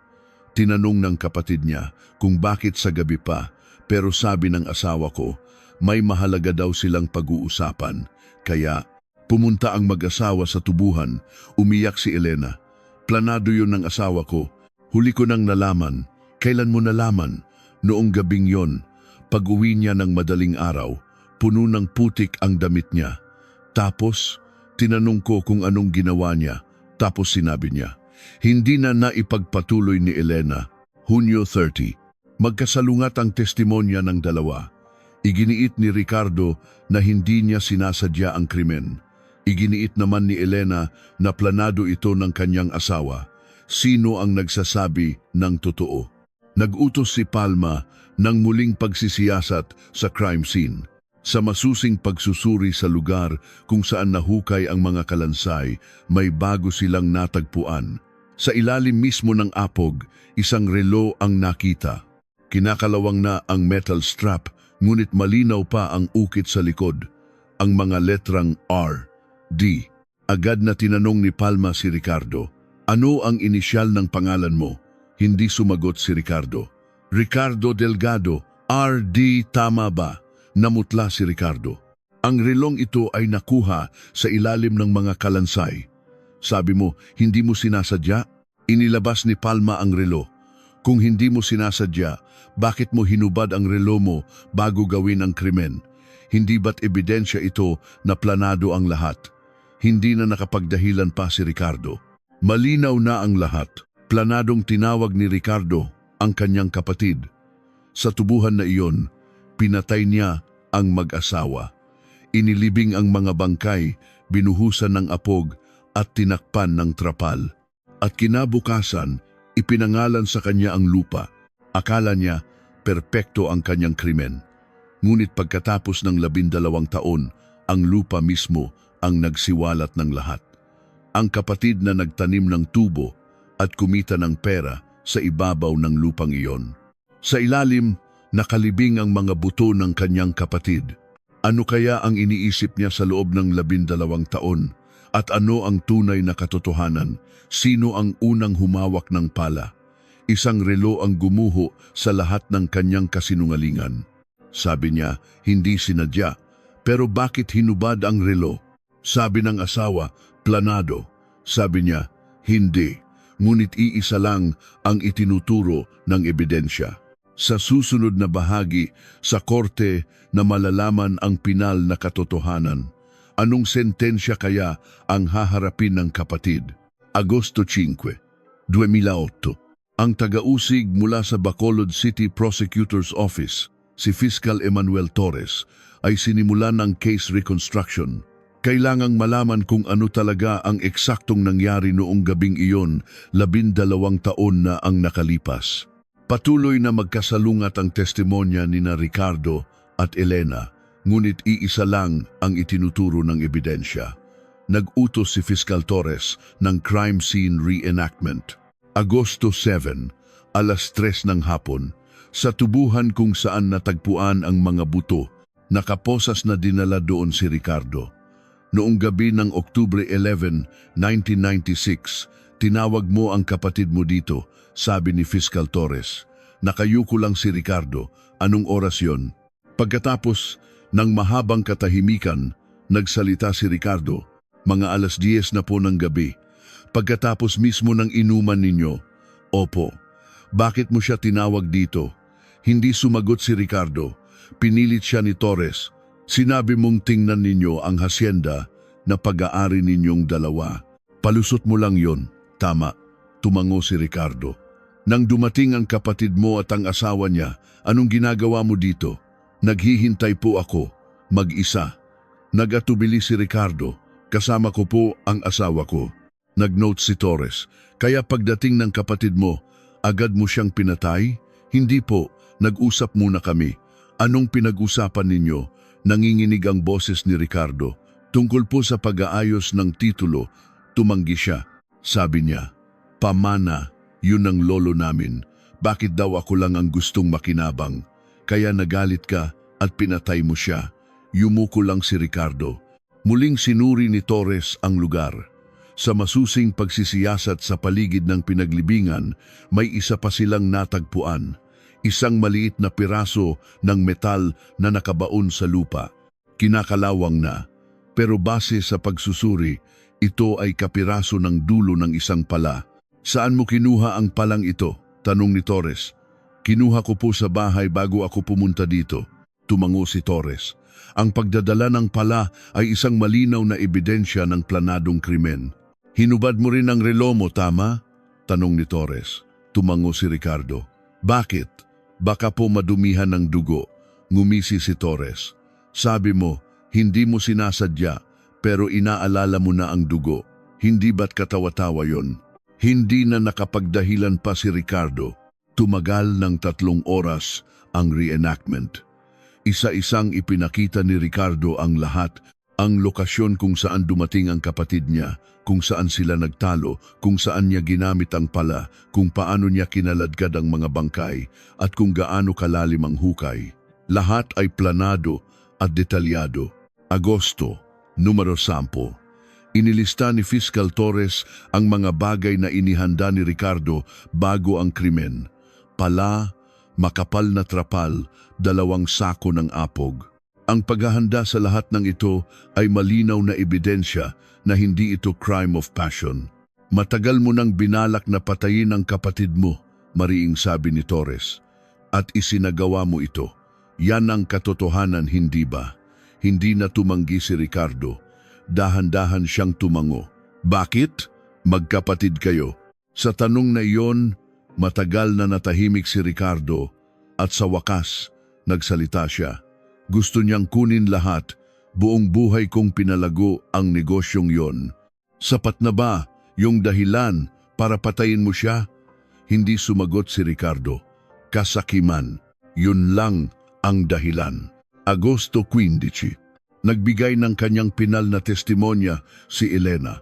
Tinanong ng kapatid niya kung bakit sa gabi pa, pero sabi ng asawa ko, may mahalaga daw silang pag-uusapan. Kaya, pumunta ang mag-asawa sa tubuhan, umiyak si Elena. Planado yun ng asawa ko. Huli ko nang nalaman. Kailan mo nalaman? Noong gabing yon. Pag-uwi niya ng madaling araw, puno ng putik ang damit niya. Tapos, tinanong ko kung anong ginawa niya. Tapos sinabi niya, hindi na naipagpatuloy ni Elena. Hunyo 30. Magkasalungat ang testimonya ng dalawa. Iginiit ni Ricardo na hindi niya sinasadya ang krimen. Iginiit naman ni Elena na planado ito ng kanyang asawa. Sino ang nagsasabi ng totoo? Nag-utos si Palma ng muling pagsisiyasat sa crime scene. Sa masusing pagsusuri sa lugar kung saan nahukay ang mga kalansay, may bago silang natagpuan. Sa ilalim mismo ng apog, isang relo ang nakita. Kinakalawang na ang metal strap, ngunit malinaw pa ang ukit sa likod. Ang mga letrang R, D. Agad na tinanong ni Palma si Ricardo, ano ang inisyal ng pangalan mo? Hindi sumagot si Ricardo. Ricardo Delgado, R.D. tama ba? Namutla si Ricardo. Ang relong ito ay nakuha sa ilalim ng mga kalansay. Sabi mo, hindi mo sinasadya? Inilabas ni Palma ang relo. Kung hindi mo sinasadya, bakit mo hinubad ang relo mo bago gawin ang krimen? Hindi ba't ebidensya ito na planado ang lahat? Hindi na nakapagdahilan pa si Ricardo. Malinaw na ang lahat. Planadong tinawag ni Ricardo ang kanyang kapatid. Sa tubuhan na iyon, pinatay niya ang mag-asawa. Inilibing ang mga bangkay, binuhusan ng apog at tinakpan ng trapal. At kinabukasan, ipinangalan sa kanya ang lupa. Akala niya, perpekto ang kanyang krimen. Ngunit pagkatapos ng 12 taon, ang lupa mismo ang nagsiwalat ng lahat. Ang kapatid na nagtanim ng tubo at kumita ng pera sa ibabaw ng lupang iyon. Sa ilalim, nakalibing ang mga buto ng kanyang kapatid. Ano kaya ang iniisip niya sa loob ng 12 taon? At ano ang tunay na katotohanan? Sino ang unang humawak ng pala? Isang relo ang gumuho sa lahat ng kanyang kasinungalingan. Sabi niya, hindi sinadya. Pero bakit hinubad ang relo? Sabi ng asawa, planado. Sabi niya, hindi. Ngunit iisa lang ang itinuturo ng ebidensya. Sa susunod na bahagi, sa korte na malalaman ang pinal na katotohanan. Anong sentensya kaya ang haharapin ng kapatid? Agosto 5, 2008. Ang taga-usig mula sa Bacolod City Prosecutor's Office, si Fiscal Emmanuel Torres, ay sinimulan ng case reconstruction. Kailangang malaman kung ano talaga ang eksaktong nangyari noong gabing iyon, 12 taon na ang nakalipas. Patuloy na magkasalungat ang testimonya ni na Ricardo at Elena, ngunit iisa lang ang itinuturo ng ebidensya. Nag-utos si Fiscal Torres ng crime scene reenactment. Agosto 7, alas 3 ng hapon, sa tubuhan kung saan natagpuan ang mga buto, nakaposas na dinala doon si Ricardo. Noong gabi ng Oktubre 11, 1996, tinawag mo ang kapatid mo dito, sabi ni Fiscal Torres. Nakayuko lang si Ricardo. Anong oras yon? Pagkatapos ng mahabang katahimikan, nagsalita si Ricardo. Mga alas 10 na po ng gabi. Pagkatapos mismo ng inuman ninyo. Opo. Bakit mo siya tinawag dito? Hindi sumagot si Ricardo. Pinilit siya ni Torres. Sinabi mong tingnan ninyo ang hasyenda na pag-aari ninyong dalawa. Palusot mo lang yon. Tama. Tumango si Ricardo. Nang dumating ang kapatid mo at ang asawa niya, anong ginagawa mo dito? Naghihintay po ako, mag-isa. Nag-atubili si Ricardo, kasama ko po ang asawa ko. Nag-note si Torres, kaya pagdating ng kapatid mo, agad mo siyang pinatay? Hindi po, nag-usap muna kami. Anong pinag-usapan ninyo? Nanginginig ang boses ni Ricardo. Tungkol po sa pag-aayos ng titulo, tumanggi siya. Sabi niya, pamana. Yun ang lolo namin. Bakit daw ako lang ang gustong makinabang? Kaya nagalit ka at pinatay mo siya. Yumuko lang si Ricardo. Muling sinuri ni Torres ang lugar. Sa masusing pagsisiyasat sa paligid ng pinaglibingan, may isa pa silang natagpuan. Isang maliit na piraso ng metal na nakabaon sa lupa. Kinakalawang na. Pero base sa pagsusuri, ito ay kapiraso ng dulo ng isang pala. Saan mo kinuha ang palang ito? Tanong ni Torres. Kinuha ko po sa bahay bago ako pumunta dito. Tumango si Torres. Ang pagdadala ng pala ay isang malinaw na ebidensya ng planadong krimen. Hinubad mo rin ang relo mo, tama? Tanong ni Torres. Tumango si Ricardo. Bakit? Baka po madumihan ng dugo. Ngumisi si Torres. Sabi mo, hindi mo sinasadya, pero inaalala mo na ang dugo. Hindi ba't katawa-tawa yon? Hindi na nakapagdahilan pa si Ricardo. Tumagal ng 3 oras ang reenactment. Isa-isang ipinakita ni Ricardo ang lahat, ang lokasyon kung saan dumating ang kapatid niya, kung saan sila nagtalo, kung saan niya ginamit ang pala, kung paano niya kinaladkad ang mga bangkay, at kung gaano kalalim ang hukay. Lahat ay planado at detalyado. Agosto, numero 10. Inilista ni Fiscal Torres ang mga bagay na inihanda ni Ricardo bago ang krimen. Pala, makapal na trapal, 2 sako ng apog. Ang paghahanda sa lahat ng ito ay malinaw na ebidensya na hindi ito crime of passion. Matagal mo nang binalak na patayin ang kapatid mo, mariing sabi ni Torres. At isinagawa mo ito. Yan ang katotohanan, hindi ba? Hindi na tumanggi si Ricardo. Dahan-dahan siyang tumango. Bakit? Magkapatid kayo. Sa tanong na iyon, matagal na natahimik si Ricardo at sa wakas, nagsalita siya. Gusto niyang kunin lahat, buong buhay kong pinalago ang negosyong yon. Sapat na ba yung dahilan para patayin mo siya? Hindi sumagot si Ricardo. Kasakiman, yun lang ang dahilan. Agosto 15. Nagbigay ng kanyang pinal na testimonya si Elena.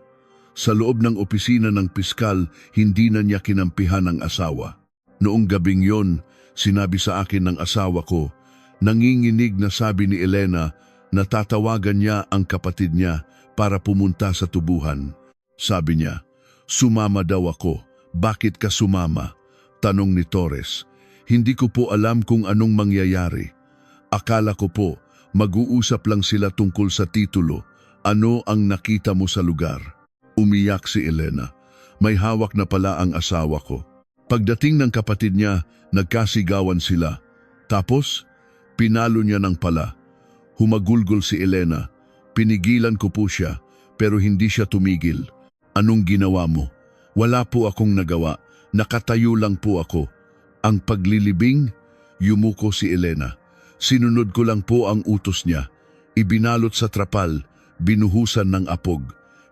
Sa loob ng opisina ng piskal, hindi na niya kinampihan ang asawa. Noong gabing yon, sinabi sa akin ng asawa ko, nanginginig na sabi ni Elena na tatawagan niya ang kapatid niya para pumunta sa tubuhan. Sabi niya, sumama daw ako. Bakit ka sumama? Tanong ni Torres. Hindi ko po alam kung anong mangyayari. Akala ko po, mag-uusap lang sila tungkol sa titulo. Ano ang nakita mo sa lugar? Umiyak si Elena. May hawak na pala ang asawa ko. Pagdating ng kapatid niya, nagkasigawan sila. Tapos, pinalo niya ng pala. Humagulgol si Elena. Pinigilan ko po siya, pero hindi siya tumigil. Anong ginawa mo? Wala po akong nagawa. Nakatayo lang po ako. Ang paglilibing? Yumuko si Elena. Sinunod ko lang po ang utos niya. Ibinalot sa trapal, binuhusan ng apog.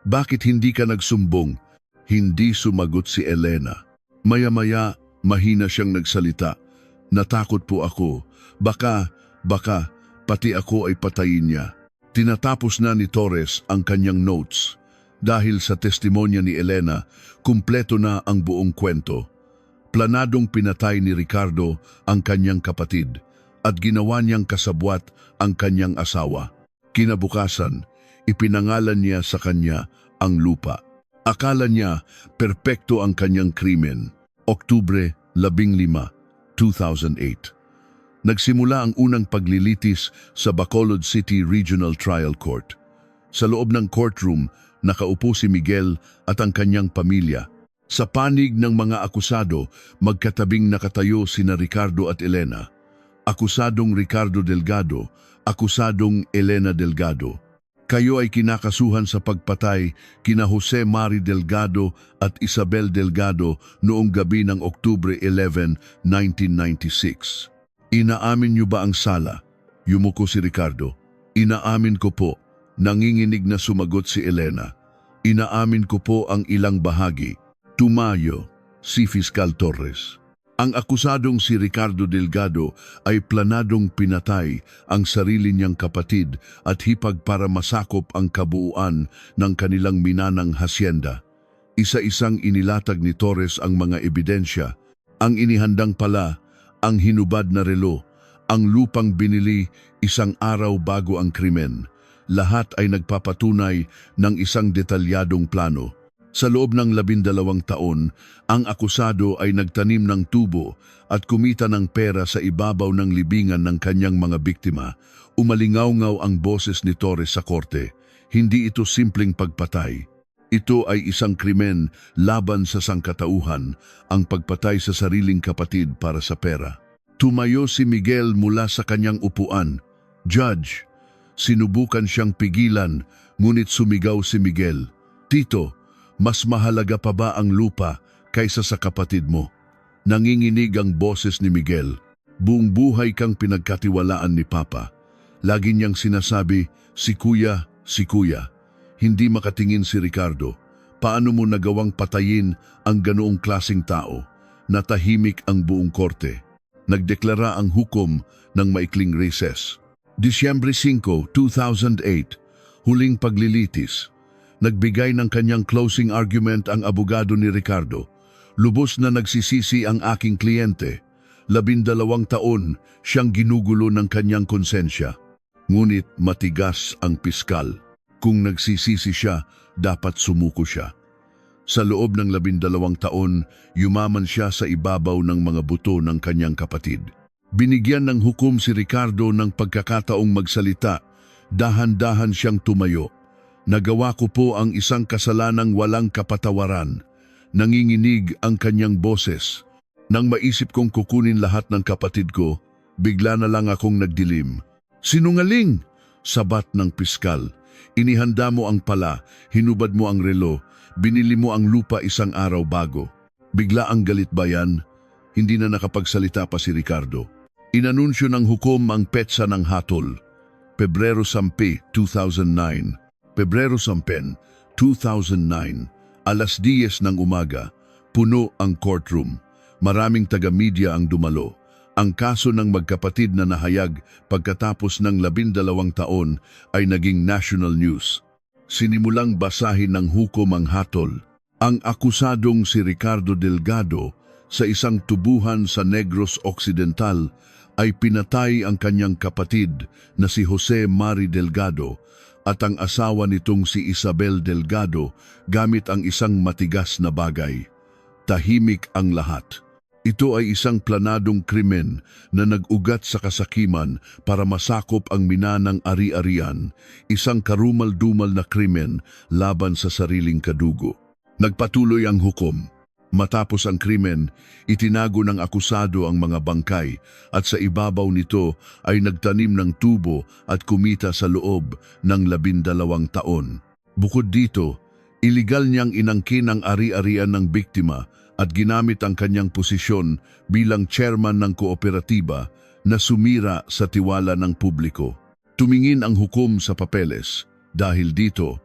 Bakit hindi ka nagsumbong? Hindi sumagot si Elena. Maya-maya, Mahina siyang nagsalita. Natakot po ako. Baka, pati ako ay patayin niya. Tinatapos na ni Torres ang kanyang notes. Dahil sa testimonya ni Elena, kumpleto na ang buong kwento. Planadong pinatay ni Ricardo ang kanyang kapatid at ginawa niyang kasabwat ang kanyang asawa. Kinabukasan, ipinangalan niya sa kanya ang lupa. Akala niya perpekto ang kanyang krimen. Oktubre 15, 2008. Nagsimula ang unang paglilitis sa Bacolod City Regional Trial Court. Sa loob ng courtroom, nakaupo si Miguel at ang kanyang pamilya. Sa panig ng mga akusado, magkatabing nakatayo sina Ricardo at Elena. Akusadong Ricardo Delgado, akusadong Elena Delgado. Kayo ay kinakasuhan sa pagpatay kina Jose Mari Delgado at Isabel Delgado noong gabi ng Oktubre 11, 1996. Inaamin niyo ba ang sala? Yumuko si Ricardo. Inaamin ko po. Nanginginig na sumagot si Elena. Inaamin ko po ang ilang bahagi. Tumayo, si Fiscal Torres. Ang akusadong si Ricardo Delgado ay planadong pinatay ang sarili niyang kapatid at hipag para masakop ang kabuuan ng kanilang minanang hasyenda. Isa-isang inilatag ni Torres ang mga ebidensya. Ang inihandang pala, ang hinubad na relo, ang lupang binili isang araw bago ang krimen. Lahat ay nagpapatunay ng isang detalyadong plano. Sa loob ng 12 taon, ang akusado ay nagtanim ng tubo at kumita ng pera sa ibabaw ng libingan ng kanyang mga biktima. Umalingaw-ngaw ang boses ni Torres sa korte. Hindi ito simpleng pagpatay. Ito ay isang krimen laban sa sangkatauhan, ang pagpatay sa sariling kapatid para sa pera. Tumayo si Miguel mula sa kanyang upuan. Judge, sinubukan siyang pigilan, ngunit sumigaw si Miguel. Tito, mas mahalaga pa ba ang lupa kaysa sa kapatid mo? Nanginginig ang boses ni Miguel. Buong buhay kang pinagkatiwalaan ni Papa. Lagi niyang sinasabi, si Kuya, si Kuya. Hindi makatingin si Ricardo. Paano mo nagawang patayin ang ganoong klaseng tao? Natahimik ang buong korte. Nagdeklara ang hukom ng maikling recess. Disyembre 5, 2008, huling paglilitis. Nagbigay ng kanyang closing argument ang abogado ni Ricardo. Lubos na nagsisisi ang aking kliyente. 12 taon siyang ginugulo ng kanyang konsensya. Ngunit matigas ang piskal. Kung nagsisisi siya, dapat sumuko siya. Sa loob ng 12 taon, yumaman siya sa ibabaw ng mga buto ng kanyang kapatid. Binigyan ng hukom si Ricardo ng pagkakataong magsalita. Dahan-dahan siyang tumayo. Nagawa ko po ang isang kasalanang walang kapatawaran. Nanginginig ang kanyang boses. Nang maisip kong kukunin lahat ng kapatid ko, bigla na lang akong nagdilim. Sinungaling! Sabat ng piskal. Inihanda mo ang pala, hinubad mo ang relo, binili mo ang lupa isang araw bago. Bigla ang galit bayan, hindi na nakapagsalita pa si Ricardo. Inanunsyo ng hukom ang petsa ng hatol. Pebrero 10, 2009. Pebrero 10, 2009. Alas 10 ng umaga, puno ang courtroom. Maraming taga-media ang dumalo. Ang kaso ng magkapatid na nahayag pagkatapos ng 12 taon ay naging national news. Sinimulang basahin ng hukom ang hatol. Ang akusadong si Ricardo Delgado sa isang tubuhan sa Negros Occidental ay pinatay ang kanyang kapatid na si Jose Mari Delgado at ang asawa nitong si Isabel Delgado gamit ang isang matigas na bagay. Tahimik ang lahat. Ito ay isang planadong krimen na nag-ugat sa kasakiman para masakop ang minanang ari-arian, isang karumal-dumal na krimen laban sa sariling kadugo. Nagpatuloy ang hukom. Matapos ang krimen, itinago ng akusado ang mga bangkay at sa ibabaw nito ay nagtanim ng tubo at kumita sa loob ng 12 taon. Bukod dito, iligal niyang inangkin ang ari-arian ng biktima at ginamit ang kanyang posisyon bilang chairman ng kooperatiba na sumira sa tiwala ng publiko. Tumingin ang hukom sa papeles. Dahil dito,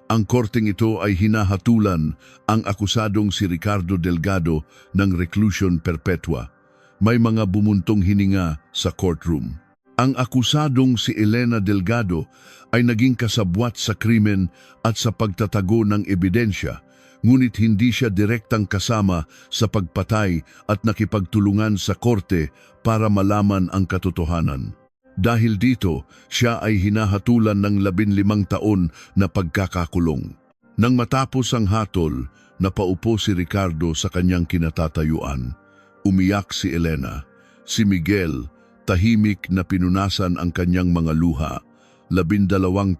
Ang korteng ito ay hinahatulan ang akusadong si Ricardo Delgado ng reclusion perpetua. May mga bumuntong hininga sa courtroom. Ang akusadong si Elena Delgado ay naging kasabwat sa krimen at sa pagtatago ng ebidensya, ngunit hindi siya direktang kasama sa pagpatay at nakipagtulungan sa korte para malaman ang katotohanan. Dahil dito, siya ay hinahatulan ng 15 taon na pagkakakulong. Nang matapos ang hatol, napaupo si Ricardo sa kanyang kinatatayuan. Umiyak si Elena. Si Miguel, tahimik na pinunasan ang kanyang mga luha. 12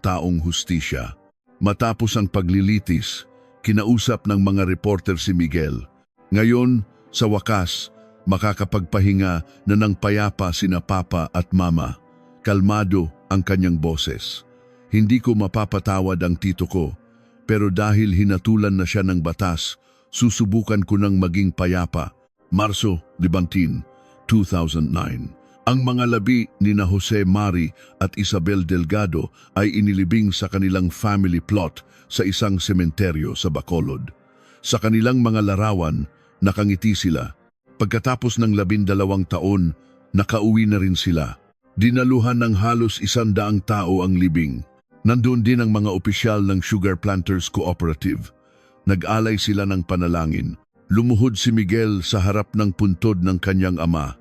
taong hustisya. Matapos ang paglilitis, kinausap ng mga reporter si Miguel. Ngayon, sa wakas, makakapagpahinga na ng payapa sina Papa at Mama. Kalmado ang kanyang boses. Hindi ko mapapatawad ang tito ko, pero dahil hinatulan na siya ng batas, susubukan ko ng maging payapa. Marso 17, 2009. Ang mga labi ni na Jose Mari at Isabel Delgado ay inilibing sa kanilang family plot sa isang sementeryo sa Bacolod. Sa kanilang mga larawan, nakangiti sila. Pagkatapos ng 12 taon, nakauwi na rin sila. Dinaluhan ng halos 100 tao ang libing. Nandoon din ang mga opisyal ng Sugar Planters Cooperative. Nag-alay sila ng panalangin. Lumuhod si Miguel sa harap ng puntod ng kanyang ama.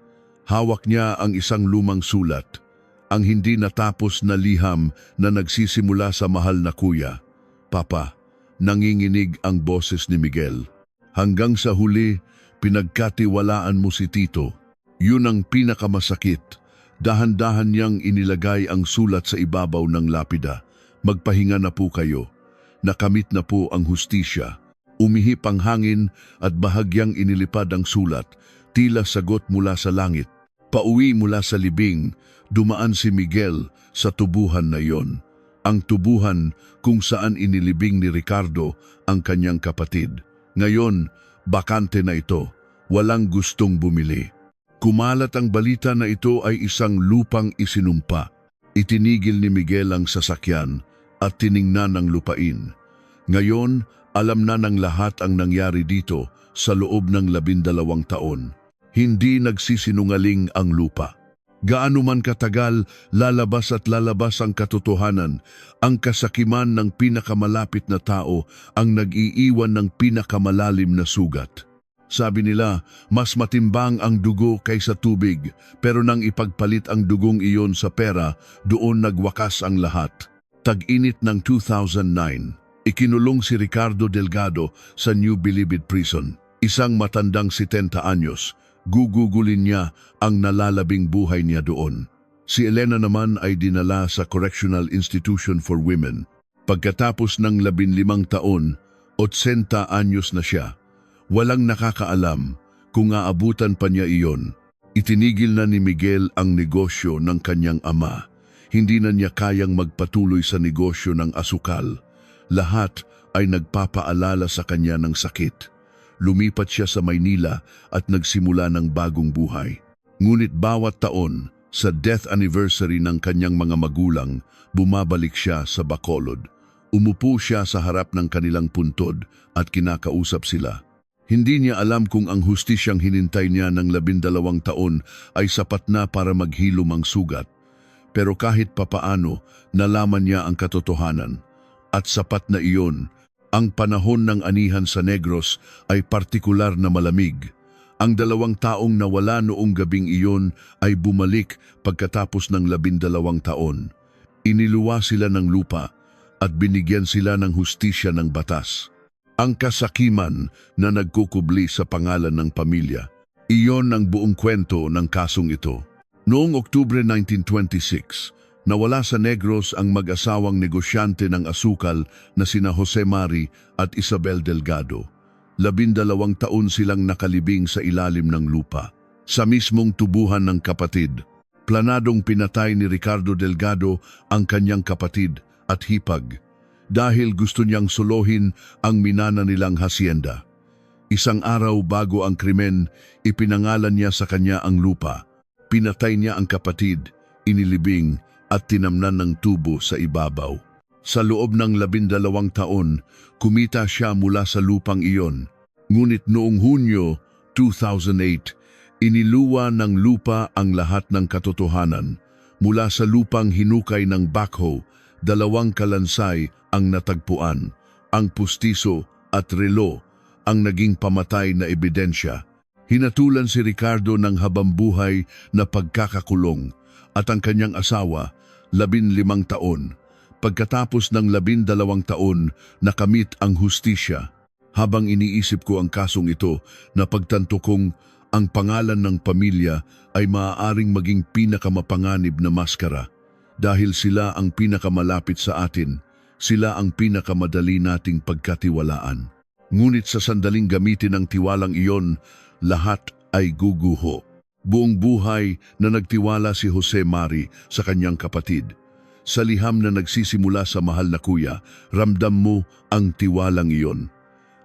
Hawak niya ang isang lumang sulat, ang hindi natapos na liham na nagsisimula sa mahal na kuya. Papa, nanginginig ang boses ni Miguel. Hanggang sa huli, pinagkatiwalaan mo si Tito. Yun ang pinakamasakit. Dahan-dahan niyang inilagay ang sulat sa ibabaw ng lapida. Magpahinga na po kayo. Nakamit na po ang hustisya. Umihip ang hangin at bahagyang inilipad ang sulat, tila sagot mula sa langit. Pauwi mula sa libing, dumaan si Miguel sa tubuhan na iyon. Ang tubuhan kung saan inilibing ni Ricardo ang kanyang kapatid. Ngayon, bakante na ito. Walang gustong bumili. Kumalat ang balita na ito ay isang lupang isinumpa. Itinigil ni Miguel ang sasakyan at tiningnan ang lupain. Ngayon, alam na ng lahat ang nangyari dito sa loob ng 12 taon. Hindi nagsisinungaling ang lupa. Gaano man katagal, lalabas at lalabas ang katotohanan. Ang kasakiman ng pinakamalapit na tao ang nag-iiwan ng pinakamalalim na sugat. Sabi nila, mas matimbang ang dugo kaysa tubig, pero nang ipagpalit ang dugong iyon sa pera, doon nagwakas ang lahat. Tag-init ng 2009, ikinulong si Ricardo Delgado sa New Bilibid Prison. Isang matandang 70 anyos, gugugulin niya ang nalalabing buhay niya doon. Si Elena naman ay dinala sa Correctional Institution for Women. Pagkatapos ng 15 taon, 80 anyos na siya. Walang nakakaalam kung aabutan pa niya iyon. Itinigil na ni Miguel ang negosyo ng kanyang ama. Hindi na niya kayang magpatuloy sa negosyo ng asukal. Lahat ay nagpapaalala sa kanya ng sakit. Lumipat siya sa Maynila at nagsimula ng bagong buhay. Ngunit bawat taon, sa death anniversary ng kanyang mga magulang, bumabalik siya sa Bacolod. Umupo siya sa harap ng kanilang puntod at kinakausap sila. Hindi niya alam kung ang hustisyang hinintay niya ng 12 taon ay sapat na para maghilom ang sugat. Pero kahit papaano, nalaman niya ang katotohanan. At sapat na iyon, ang panahon ng anihan sa Negros ay partikular na malamig. Ang 2 taong nawala noong gabing iyon ay bumalik pagkatapos ng 12 taon. Iniluwa sila ng lupa at binigyan sila ng hustisya ng batas. Ang kasakiman na nagkukubli sa pangalan ng pamilya. Iyon ang buong kwento ng kasong ito. Noong Oktubre 1926, nawala sa Negros ang mag-asawang negosyante ng asukal na sina Jose Mari at Isabel Delgado. 12 taon silang nakalibing sa ilalim ng lupa. Sa mismong tubuhan ng kapatid, planadong pinatay ni Ricardo Delgado ang kanyang kapatid at hipag. Dahil gusto niyang solohin ang minana nilang hasyenda. Isang araw bago ang krimen, ipinangalan niya sa kanya ang lupa. Pinatay niya ang kapatid, inilibing at tinamnan ng tubo sa ibabaw. Sa loob ng 12 taon, kumita siya mula sa lupang iyon. Ngunit noong Hunyo 2008, iniluwa ng lupa ang lahat ng katotohanan. Mula sa lupang hinukay ng backhoe, 2 kalansay ang natagpuan. Ang pustiso at relo ang naging pamatay na ebidensya. Hinatulan si Ricardo ng habambuhay na pagkakakulong at ang kanyang asawa, 15 taon. Pagkatapos ng 12 taon, nakamit ang hustisya. Habang iniisip ko ang kasong ito, napagtanto kong ang pangalan ng pamilya ay maaaring maging pinakamapanganib na maskara. Dahil sila ang pinakamalapit sa atin, sila ang pinakamadali nating pagkatiwalaan. Ngunit sa sandaling gamitin ang tiwalang iyon, lahat ay guguho. Buong buhay na nagtiwala si Jose Mari sa kanyang kapatid. Sa liham na nagsisimula sa mahal na kuya, ramdam mo ang tiwalang iyon.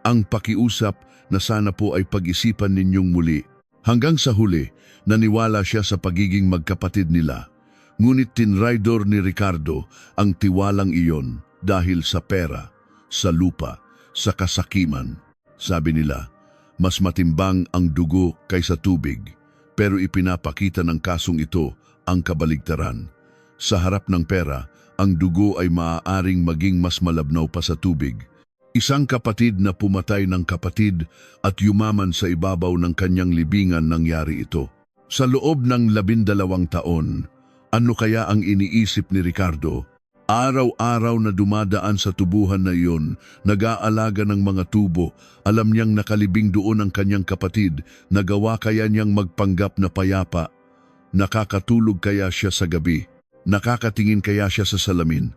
Ang pakiusap na sana po ay pag-isipan ninyong muli. Hanggang sa huli, naniwala siya sa pagiging magkapatid nila. Ngunit tinraidor ni Ricardo ang tiwalang iyon dahil sa pera, sa lupa, sa kasakiman. Sabi nila, mas matimbang ang dugo kaysa tubig, pero ipinapakita ng kasong ito ang kabaligtaran. Sa harap ng pera, ang dugo ay maaaring maging mas malabnaw pa sa tubig. Isang kapatid na pumatay ng kapatid at yumaman sa ibabaw ng kanyang libingan nangyari ito. Sa loob ng 12 taon, ano kaya ang iniisip ni Ricardo? Araw-araw na dumadaan sa tubuhan na iyon, nag-aalaga ng mga tubo, alam niyang nakalibing doon ang kanyang kapatid, nagawa kaya niyang magpanggap na payapa. Nakakatulog kaya siya sa gabi? Nakakatingin kaya siya sa salamin?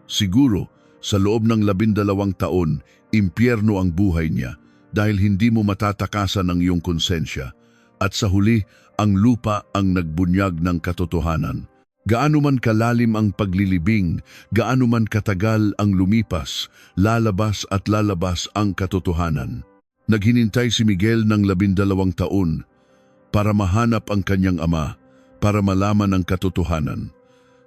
Siguro, sa loob ng 12 taon, impyerno ang buhay niya dahil hindi mo matatakasan ang iyong konsensya. At sa huli, ang lupa ang nagbunyag ng katotohanan. Gaano man kalalim ang paglilibing, gaano man katagal ang lumipas, lalabas at lalabas ang katotohanan. Naghinintay si Miguel ng 12 taon para mahanap ang kanyang ama, para malaman ang katotohanan.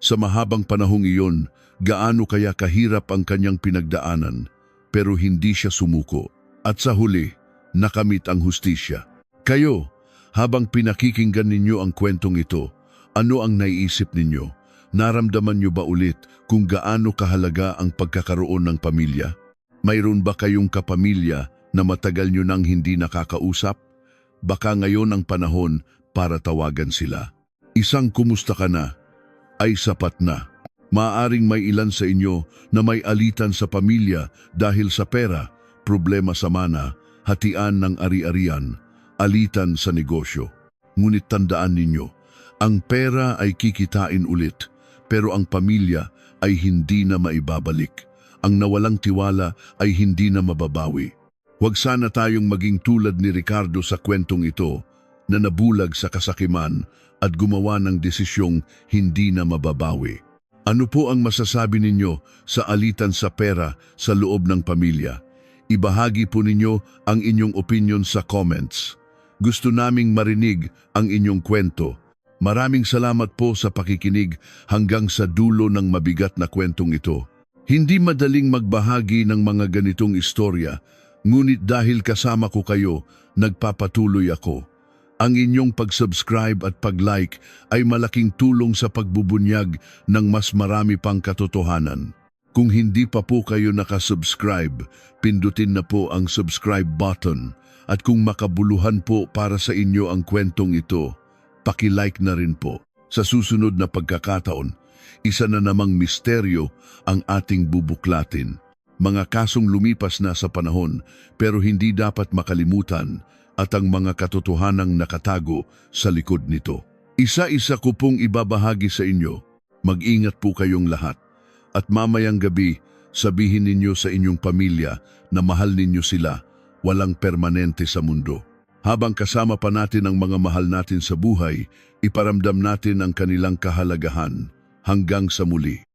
Sa mahabang panahong iyon, gaano kaya kahirap ang kanyang pinagdaanan, pero hindi siya sumuko. At sa huli, nakamit ang hustisya. Kayo, habang pinakikinggan ninyo ang kwentong ito, ano ang naiisip ninyo? Naramdaman nyo ba ulit kung gaano kahalaga ang pagkakaroon ng pamilya? Mayroon ba kayong kapamilya na matagal nyo nang hindi nakakausap? Baka ngayon ang panahon para tawagan sila. Isang kumusta ka na ay sapat na. Maaring may ilan sa inyo na may alitan sa pamilya dahil sa pera, problema sa mana, hatian ng ari-arian, alitan sa negosyo. Ngunit tandaan ninyo, ang pera ay kikitain ulit, pero ang pamilya ay hindi na maibabalik. Ang nawalang tiwala ay hindi na mababawi. Huwag sana tayong maging tulad ni Ricardo sa kwentong ito, na nabulag sa kasakiman at gumawa ng desisyong hindi na mababawi. Ano po ang masasabi ninyo sa alitan sa pera sa loob ng pamilya? Ibahagi po ninyo ang inyong opinion sa comments. Gusto naming marinig ang inyong kwento. Maraming salamat po sa pakikinig hanggang sa dulo ng mabigat na kwentong ito. Hindi madaling magbahagi ng mga ganitong istorya, ngunit dahil kasama ko kayo, nagpapatuloy ako. Ang inyong pag-subscribe at pag-like ay malaking tulong sa pagbubunyag ng mas marami pang katotohanan. Kung hindi pa po kayo nakasubscribe, pindutin na po ang subscribe button. At kung makabuluhan po para sa inyo ang kwentong ito, paki-like na rin po. Sa susunod na pagkakataon, isa na namang misteryo ang ating bubuklatin. Mga kasong lumipas na sa panahon pero hindi dapat makalimutan at ang mga katotohanang nakatago sa likod nito. Isa-isa ko pong ibabahagi sa inyo. Mag-ingat po kayong lahat. At mamayang gabi, sabihin ninyo sa inyong pamilya na mahal ninyo sila, walang permanente sa mundo. Habang kasama pa natin ang mga mahal natin sa buhay, iparamdam natin ang kanilang kahalagahan. Hanggang sa muli.